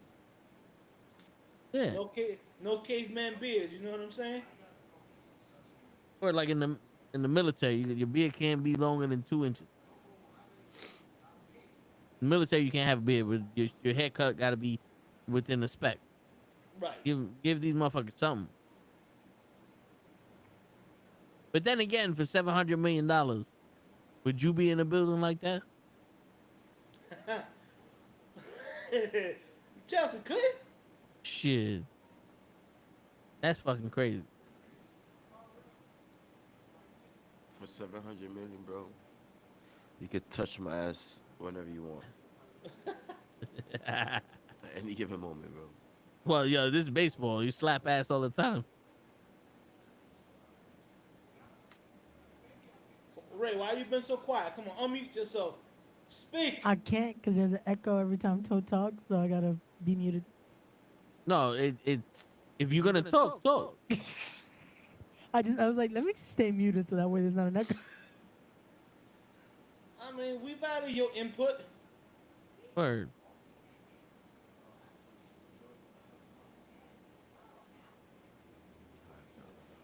Yeah. No caveman beard. You know what I'm saying? Or like in the military, your beard can't be longer than 2 inches. In the military, you can't have a beard, but your haircut got to be within the spec. Right. Give these motherfuckers something. But then again, for $700 million, would you be in a building like that? Chelsea Clinton. Shit, that's fucking crazy. For 700 million, bro, you could touch my ass whenever you want. At any given moment, bro. Well, yo, this is baseball. You slap ass all the time. Ray, why you been so quiet? Come on, unmute yourself. Speak. I can't because there's an echo every time Toe talks, so I gotta be muted. No, it's if you're gonna talk. I was like, let me just stay muted so that way there's not an echo. I mean, we value your input. Word.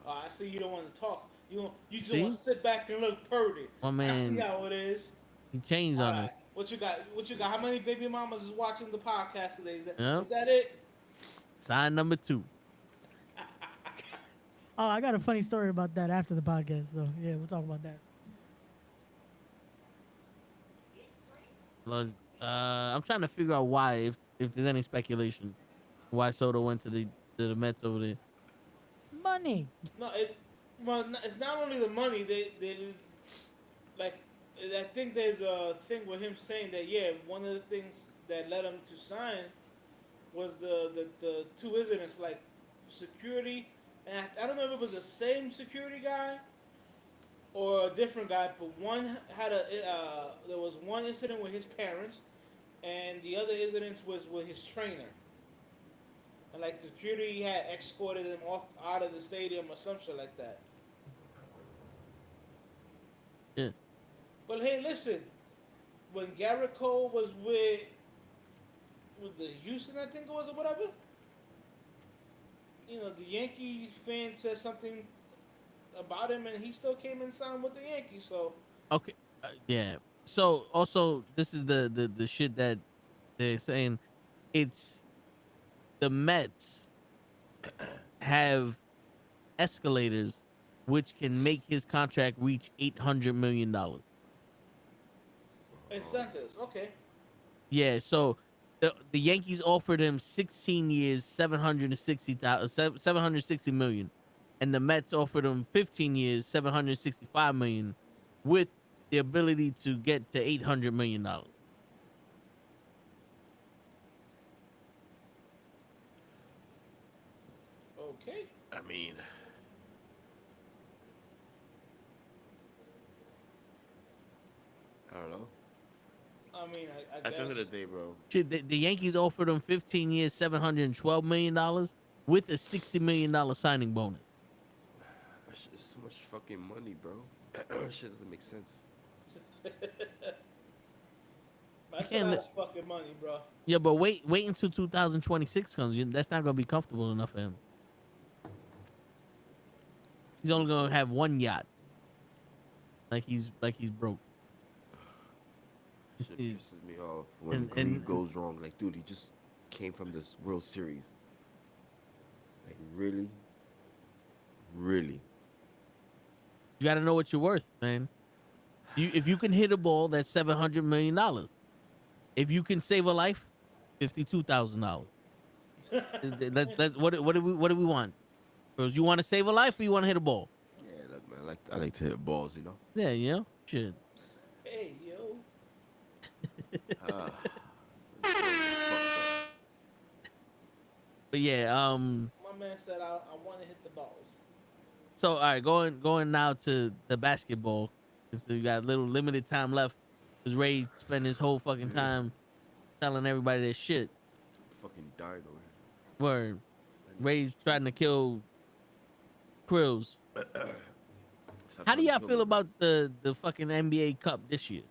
Oh, I see you don't want to talk. You just See? want to sit back and look pretty. My I see man, how it is. he changed All on right. us. What you got? What you got? How many baby mamas is watching the podcast today? Is Yep. that it? Sign number 2. Oh, I got a funny story about that after the podcast, so yeah, we'll talk about that. Look, I'm trying to figure out why, if there's any speculation, why Soto went to the Mets over there. Money. No, it's not only the money. They like. I think there's a thing with him saying that one of the things that led him to sign was the two incidents, like security, and I don't know if it was the same security guy or a different guy, but one had there was one incident with his parents, and the other incident was with his trainer. And like security had escorted him out of the stadium or some shit like that. Yeah. But hey, listen, when Garrett Cole was with the Houston, I think it was, or whatever, you know, the Yankee fan said something about him, and he still came and signed with the Yankees. So Okay. Yeah. So also, this is the shit that they're saying. It's the Mets have escalators which can make his contract reach $800 million. incentives, okay. Yeah, so the Yankees offered him 16 years, 760 million, and the Mets offered him 15 years, 765 million, with the ability to get to $800 million. Okay. I mean, I don't know. I mean, I At guess. the end of the day, bro, Shit, the Yankees offered him 15 years, $712 million, with a $60 million signing bonus. that shit is so much fucking money, bro. Shit doesn't make sense. That's a can't lot let- of fucking money, bro. Yeah, but wait until 2026 comes. That's not gonna be comfortable enough for him. He's only gonna have one yacht. Like he's broke. Shit pisses me off when And- greed and- goes wrong. Like, dude, he just came from this World Series. Like, really? Really? You got to know what you're worth, man. If you can hit a ball, that's $700 million. If you can save a life, $52,000. What do we want? Girls, you want to save a life or you want to hit a ball? Yeah, look, man. I like to hit balls, you know? Yeah, you know, shit. Hey, yo. Ah. But yeah, My man said I want to hit the balls. so all right, going now to the basketball, because we got little limited time left. Because Ray spent his whole fucking time telling everybody that shit. Fucking dying over here. Where Ray's trying to kill Krills. Stop How do trying to y'all kill feel me. about the fucking NBA Cup this year?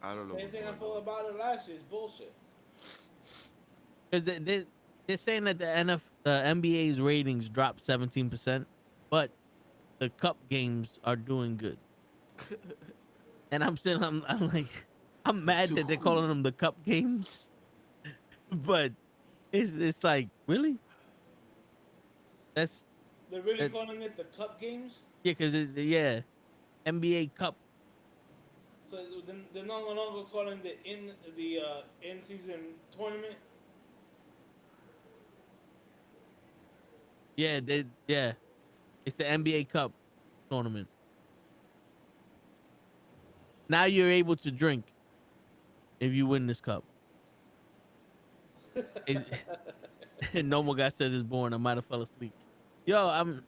I don't know. Same what's thing I going feel on. about it last year. It's bullshit. Because they're saying that the NBA's ratings dropped 17%, but the Cup games are doing good. And I'm like, I'm mad To that they're who? calling them the Cup games, but it's like, really? That's They're really It- calling it the cup games. yeah, because it's yeah, NBA Cup. So they're no longer calling the in season tournament. Yeah, it's the NBA Cup tournament. Now you're able to drink if you win this cup. No more guy says it's boring. I might have fell asleep. Yo,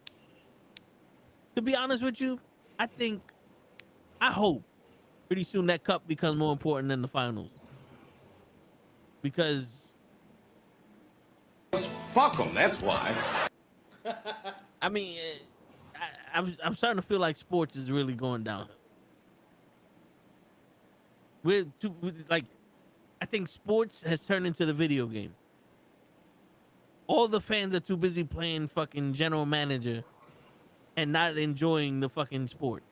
to be honest with you, I hope pretty soon that cup becomes more important than the finals. Because Fuck them, that's why. I mean, I'm starting to feel like sports is really going downhill. I think sports has turned into the video game. All the fans are too busy playing fucking general manager and not enjoying the fucking sport.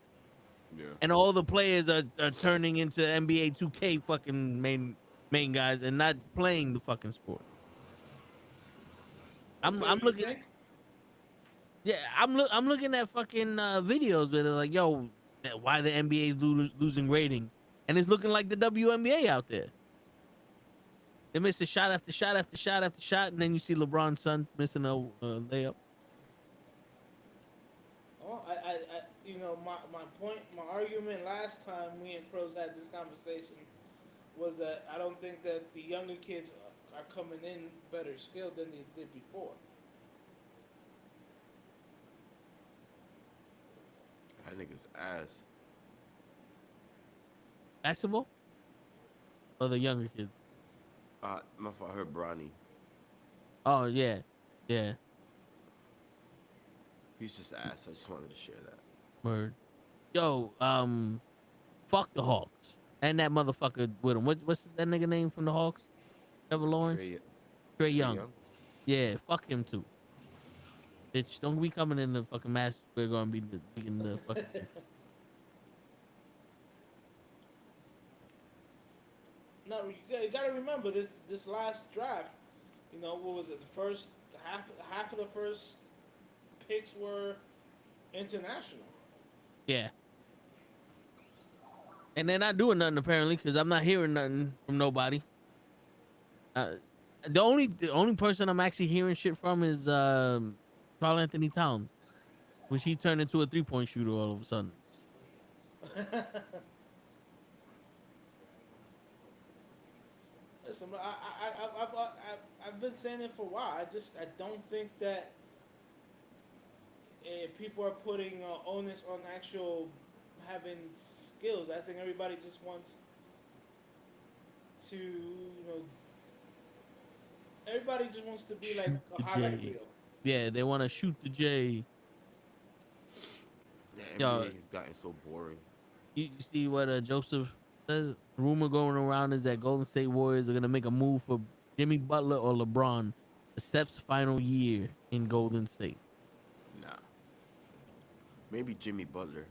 Yeah. And all the players are turning into NBA 2K fucking main guys and not playing the fucking sport. I'm What do you looking. think? Yeah, I'm looking at fucking videos where they're like, yo, why the NBA is losing ratings, and it's looking like the WNBA out there. They miss a shot after shot after shot after shot, and then you see LeBron's son missing a layup. Oh, my argument last time me and Crows had this conversation was that I don't think that the younger kids are coming in better skilled than they did before. That nigga's ass. Basketball, or the younger kids? My fault. I heard Bronny. Oh yeah. He's just ass. I just wanted to share that. Word. Yo, fuck the Hawks and that motherfucker with him. What's that nigga name from the Hawks? Trevor Lawrence. Trey Young. Yeah, fuck him too. Bitch, don't be coming in the fucking Madison Square Garden be in the fucking. No, you gotta remember this last draft. You know, what was it? The first half of the first picks were international. Yeah. And they're not doing nothing apparently because I'm not hearing nothing from nobody. The only person I'm actually hearing shit from is Karl Anthony Towns, which he turned into a 3-point shooter all of a sudden. Listen, I've been saying it for a while. I don't think that people are putting onus on actual having skills. I think everybody just wants to, everybody just wants to be like a highlight reel. Yeah, they want to shoot the J. Yeah, Yo. NBA's gotten so boring. You see what Joseph says? Rumor going around is that Golden State Warriors are gonna make a move for Jimmy Butler or LeBron, the Steph's final year in Golden State. Nah. Maybe Jimmy Butler.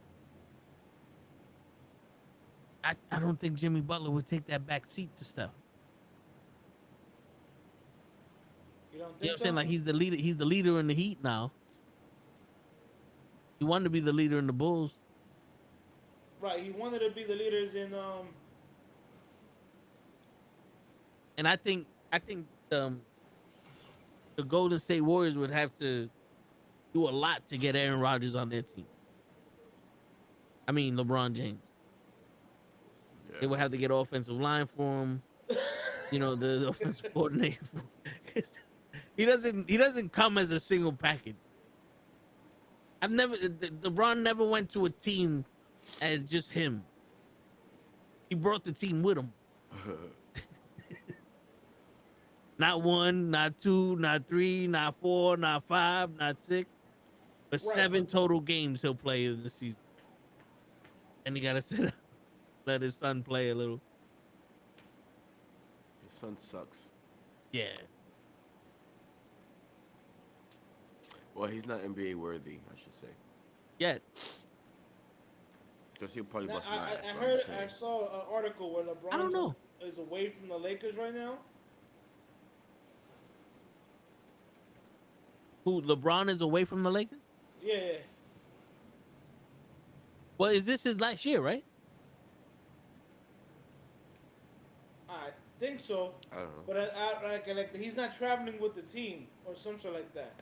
I don't think Jimmy Butler would take that back seat to Steph. You don't You know think what I'm so? saying? Like he's the leader. He's the leader in the Heat now. He wanted to be the leader in the Bulls. Right. He wanted to be the leaders in And I think the Golden State Warriors would have to do a lot to get Aaron Rodgers on their team. I mean LeBron James. They would have to get offensive line for him. You know, the offensive coordinator. He doesn't come as a single package. LeBron never went to a team as just him. He brought the team with him. Not one, not two, not three, not four, not five, not six, but 7 total games he'll play in the season. And he got to sit up, let his son play a little. His son sucks. Yeah. Well, he's not NBA worthy, I should say. Yeah. Because he'll probably bust my ass. I but I'm heard. just saying. I saw an article where LeBron I don't know. is away from the Lakers right now. Who, LeBron is away from the Lakers? Yeah. Well, is this his last year, right? I think so. I don't know. But like he's not traveling with the team or some shit like that.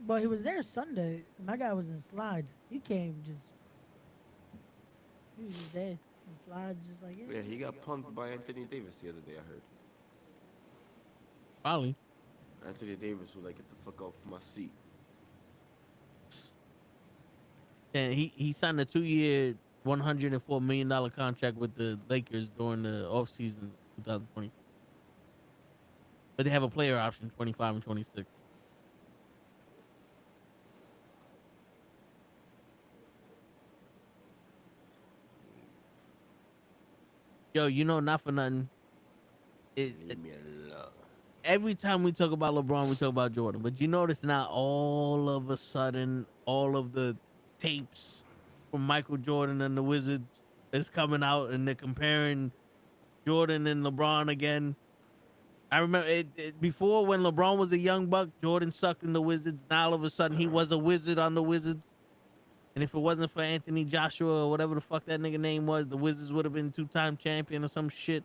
But he was there Sunday. My guy was in slides. He came just. He was just there in slides, just like Yeah, he got punked by Anthony Davis the other day, I heard. Probably. Anthony Davis was like, get the fuck off my seat. And he signed a 2-year, $104 million contract with the Lakers during the offseason 2020. But they have a player option, 25 and 26. Yo, you know, not for nothing. Leave me alone. Every time we talk about LeBron, we talk about Jordan. But you notice now all of a sudden, all of the tapes from Michael Jordan and the Wizards is coming out and they're comparing Jordan and LeBron again. I remember before when LeBron was a young buck, Jordan sucked in the Wizards. Now all of a sudden he was a wizard on the Wizards. And if it wasn't for Anthony Joshua or whatever the fuck that nigga name was, the Wizards would have been 2-time champion or some shit.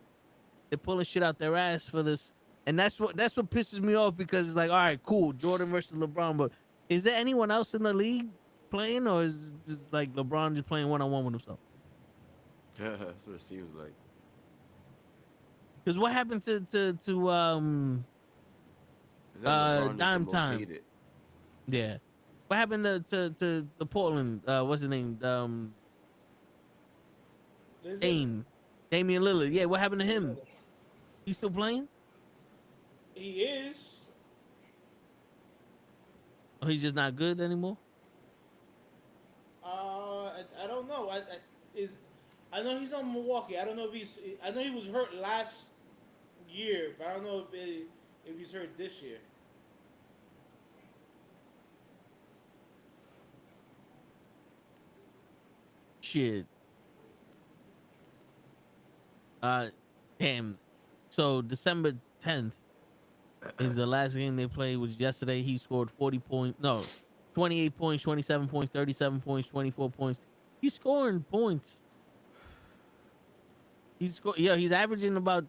They're pulling shit out their ass for this. And that's what pisses me off, because it's like, all right, cool, Jordan versus LeBron, but is there anyone else in the league playing, or is it just like LeBron just playing one-on-one with himself? That's what it seems like. Because what happened to Is that LeBron is the Dime most Time? hated? Yeah. What happened to the Portland? What's his name? Damian Lillard. Yeah, what happened to him? He still playing? He is. Or he's just not good anymore? I don't know. I know he's on Milwaukee. I don't know if I know he was hurt last year, but I don't know if he's hurt this year. Shit. Damn. So December 10th is the last game they played, which yesterday he scored 40 points. No, 28 points, 27 points, 37 points, 24 points. He's scoring points. He's averaging about,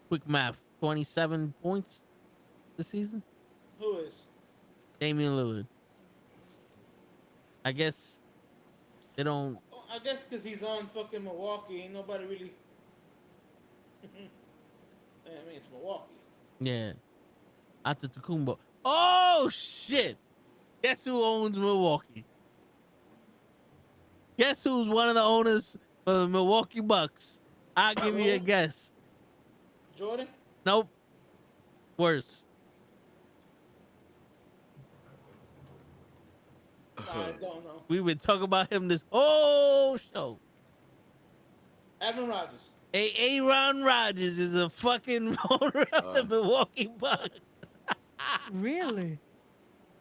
quick math, 27 points this season. Who is? Damian Lillard. I guess they don't. I guess because he's on fucking Milwaukee. Ain't nobody really. I mean, it's Milwaukee. Yeah. Antetokounmpo. Oh shit! Guess who owns Milwaukee? Guess who's one of the owners for the Milwaukee Bucks? I'll give you a guess. Jordan? Nope. Worse. I don't know. We've been talking about him this whole show. Aaron Rodgers. Aaron Rodgers is a fucking owner of the Milwaukee Bucks. Really?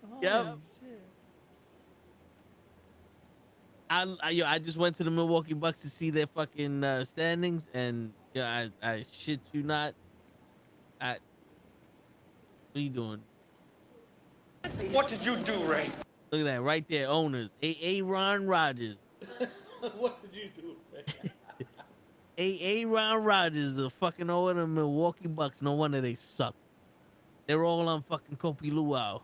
Oh, Yep. shit. I just went to the Milwaukee Bucks to see their fucking standings, and I shit you not, what are you doing? What did you do, Ray? Look at that right there, owners. Aaron Rodgers. What did you do, man? Aaron Rodgers are fucking over the Milwaukee Bucks. No wonder they suck. They're all on fucking Kopi Luau.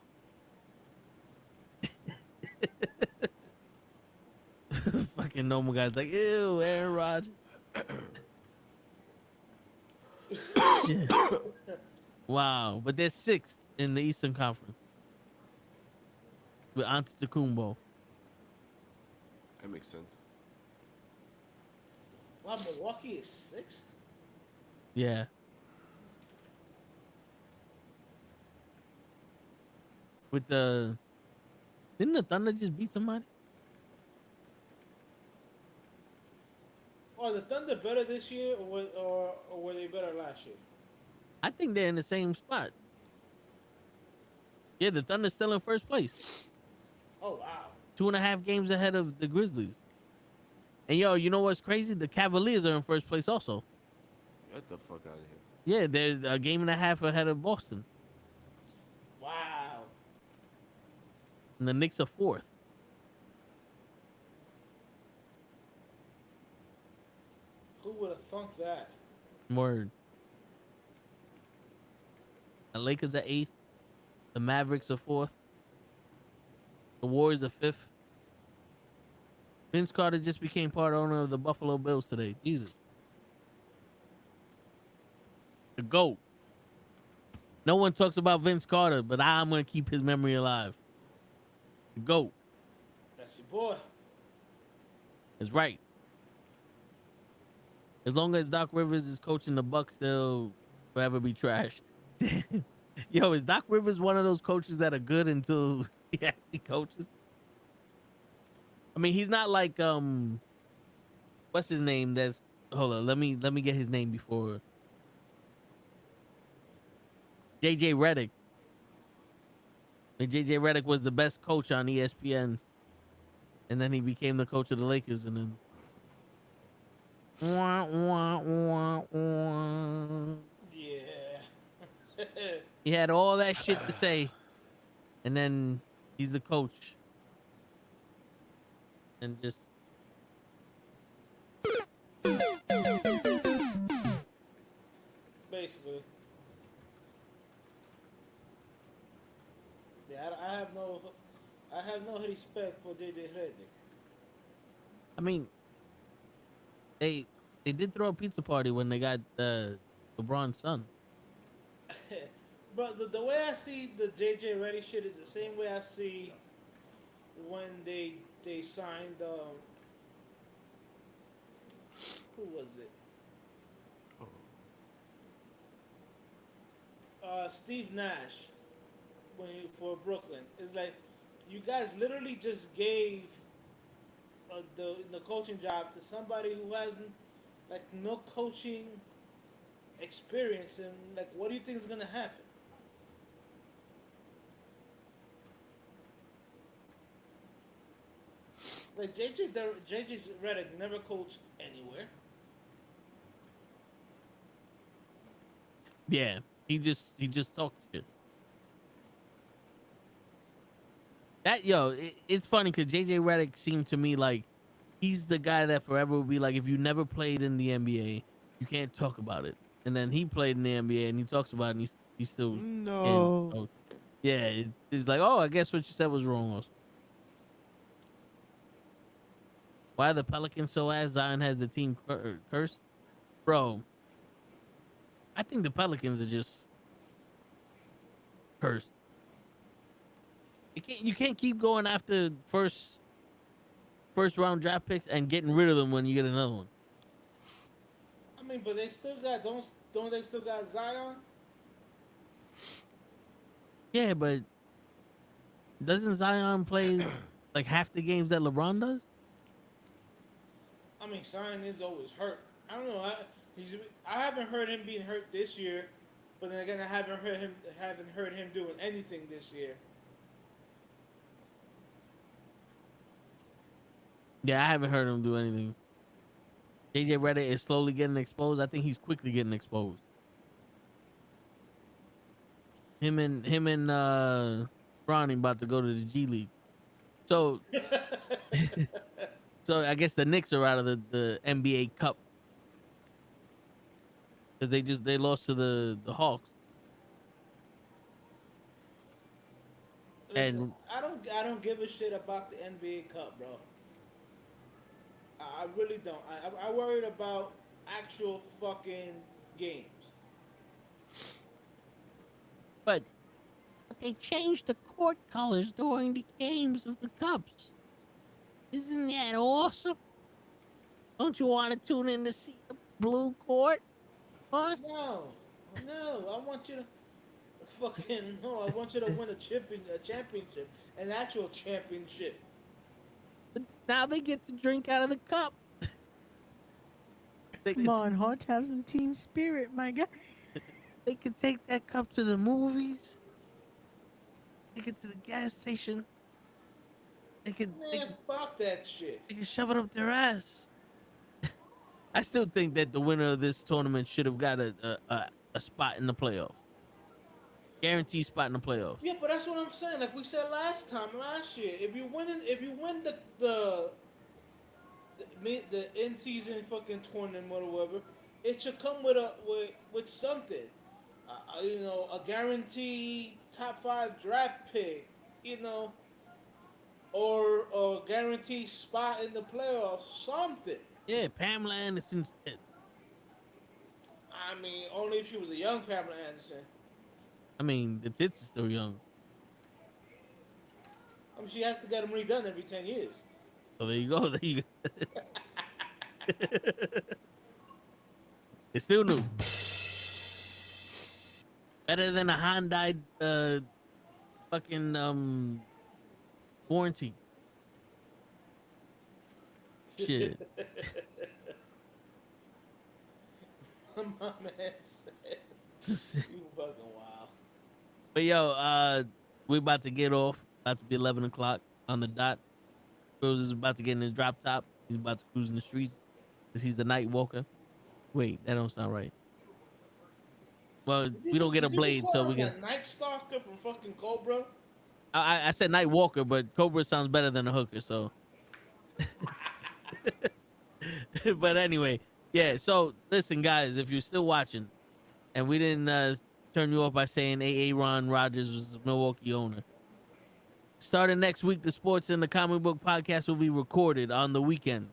Fucking normal guys like, ew, Aaron Rodgers. Shit. Wow, but they're sixth in the Eastern Conference with Antetokounmpo. That makes sense. Wow, Milwaukee is sixth. Yeah. With the didn't the Thunder just beat somebody? Are the Thunder better this year, or were they better last year? I think they're in the same spot. Yeah, the Thunder's still in first place. Oh wow. 2.5 games ahead of the Grizzlies. And yo, you know what's crazy? The Cavaliers are in first place also. Get the fuck out of here. Yeah, they're a game and a half ahead of Boston. Wow. And the Knicks are fourth. Who would have thunk that? Word. The Lakers are eighth. The Mavericks are fourth. The Warriors are fifth. Vince Carter just became part owner of the Buffalo Bills today. Jesus. The GOAT. No one talks about Vince Carter, but I'm going to keep his memory alive. The GOAT. That's your boy. Is right. As long as Doc Rivers is coaching the Bucks, they'll forever be trash. Yo, is Doc Rivers one of those coaches that are good until he actually coaches? I mean, he's not like what's his name? That's hold on. Let me get his name before JJ Redick. And JJ Redick was the best coach on ESPN, and then he became the coach of the Lakers, and then. Wah, wah, wah, wah. Yeah. He had all that shit to say, and then he's the coach, and just Basically. Yeah, I have no respect for JJ Redick. I mean, they did throw a pizza party when they got LeBron's son. But the way I see the JJ Redick shit is the same way I see when they signed who was it? Steve Nash for Brooklyn. It's like you guys literally just gave the coaching job to somebody who hasn't like no coaching experience, and like what do you think is gonna happen? Like JJ Redick never coached anywhere. Yeah, he just talked shit. It's funny because JJ Redick seemed to me like he's the guy that forever will be like, if you never played in the NBA, you can't talk about it. And then he played in the NBA and he talks about it, and he's still No. can't. Yeah, it's like, oh, I guess what you said was wrong. Also. Why are the Pelicans so ass? Zion has the team cursed, bro. I think the Pelicans are just cursed. You can't keep going after first round draft picks and getting rid of them when you get another one. I mean, but they still got don't they still got Zion? Yeah, but doesn't Zion play like half the games that LeBron does? I mean, Zion is always hurt. I don't know. I haven't heard him being hurt this year, but then again, I haven't heard him doing anything this year. Yeah, I haven't heard him do anything. JJ Redick is slowly getting exposed. I think he's quickly getting exposed. Him and Ronnie about to go to the G League. So so I guess the Knicks are out of the NBA Cup because they lost to the Hawks. Listen, And I don't give a shit about the NBA Cup, bro. I really don't. I worried about actual fucking games. but they changed the court colors during the games of the Cups. Isn't that awesome? Don't you want to tune in to see the blue court? What? No, no, I want you to fucking no. I want you to win a championship, an actual championship. But now they get to drink out of the cup. Come on, Hart, have some team spirit, my guy. They could take that cup to the movies. Take it to the gas station. They could Fuck that shit. they could shove it up their ass. I still think that the winner of this tournament should have got a spot in the playoff. Guaranteed spot in the playoff. Yeah, but that's what I'm saying. Like we said last year, if you win the in season fucking tournament or whatever, it should come with something. You know, a guaranteed top 5 draft pick. You know, or a guaranteed spot in the playoffs. Something. Yeah, Pamela Anderson's dead. I mean, only if she was a young Pamela Anderson. I mean, the tits are still young. I mean, she has to get them redone every 10 years. So there you go. There you go. It's still new. Better than a Hyundai fucking warranty. Shit. My man said, you fucking wild. But yo, we about to get off. About to be 11 o'clock on the dot. Kryllzzz is about to get in his drop top. He's about to cruise in the streets because he's the night walker. Wait, that don't sound right. Well, we don't get a blade, so we get. Night Stalker from fucking Cobra. I said night walker, but Cobra sounds better than a hooker, so. But anyway, yeah. So listen, guys, if you're still watching, and we didn't turn you off by saying Aaron Rodgers was a Milwaukee owner. Starting next week, the Sports and the Comic Book Podcast will be recorded on the weekend.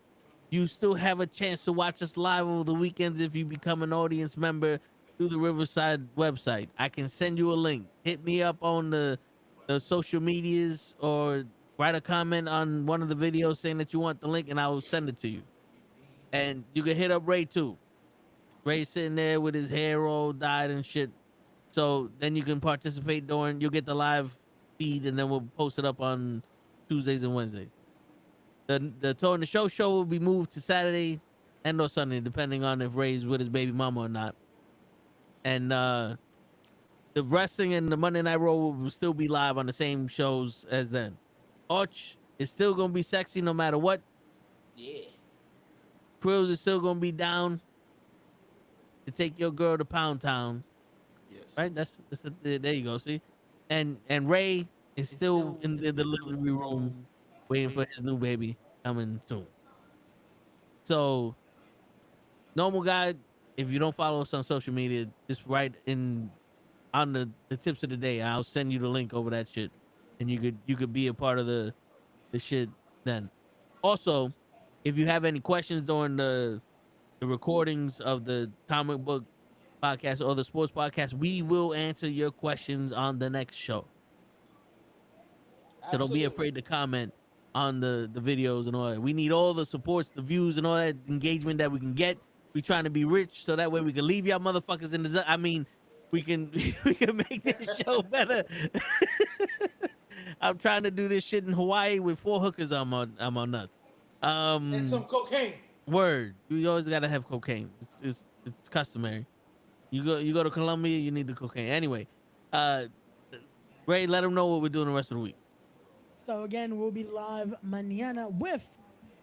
You still have a chance to watch us live over the weekends if you become an audience member through the Riverside website. I can send you a link. Hit me up on the social medias or write a comment on one of the videos saying that you want the link, and I will send it to you. And you can hit up Ray too. Ray's sitting there with his hair all dyed and shit. So then you can participate during. You'll get the live feed, and then we'll post it up on Tuesdays and Wednesdays. The Toe and the Show will be moved to Saturday and or Sunday, depending on if Ray's with his baby mama or not. And the wrestling and the Monday Night Raw will still be live on the same shows as then. Arch is still gonna be sexy no matter what. Yeah. Kryllzzz is still gonna be down to take your girl to Pound Town. Yes. Right? There you go. See, and Ray is still in the delivery room waiting for his new baby coming soon. So, normal guy, if you don't follow us on social media, just write in on the tips of the day. I'll send you the link over that shit, and you could be a part of the shit then. Also, if you have any questions during the recordings of the comic book podcast or the sports podcast, we will answer your questions on the next show. So don't be afraid to comment on the videos and all that. We need all the supports, the views, and all that engagement that we can get. We trying to be rich so that way we can leave y'all motherfuckers in the. I mean, we can make this show better. I'm trying to do this shit in Hawaii with 4 hookers on my nuts. And some cocaine. Word. You always gotta have cocaine. It's customary. You go to Colombia, you need the cocaine. Anyway, Ray, let them know what we're doing the rest of the week. So again, we'll be live mañana with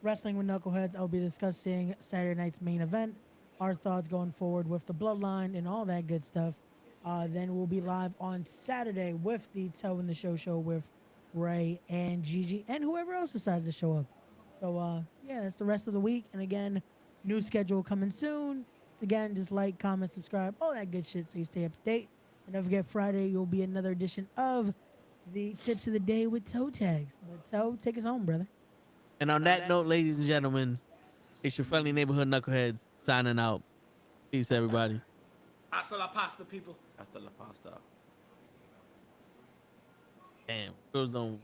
Wrestling with Knuckleheads, I'll be discussing Saturday night's main event, our thoughts going forward with the Bloodline and all that good stuff. Then we'll be live on Saturday with the Toe in the Show with Ray and Gigi and whoever else decides to show up. So, yeah, that's the rest of the week. And again, new schedule coming soon. Again, just like, comment, subscribe, all that good shit so you stay up to date. And don't forget, Friday will be another edition of the Tips of the Day with Toe Tags. But Toe, take us home, brother. And on that note, ladies and gentlemen, it's your friendly neighborhood knuckleheads signing out. Peace, everybody. Hasta la pasta, people. Hasta la pasta. Damn, girls don't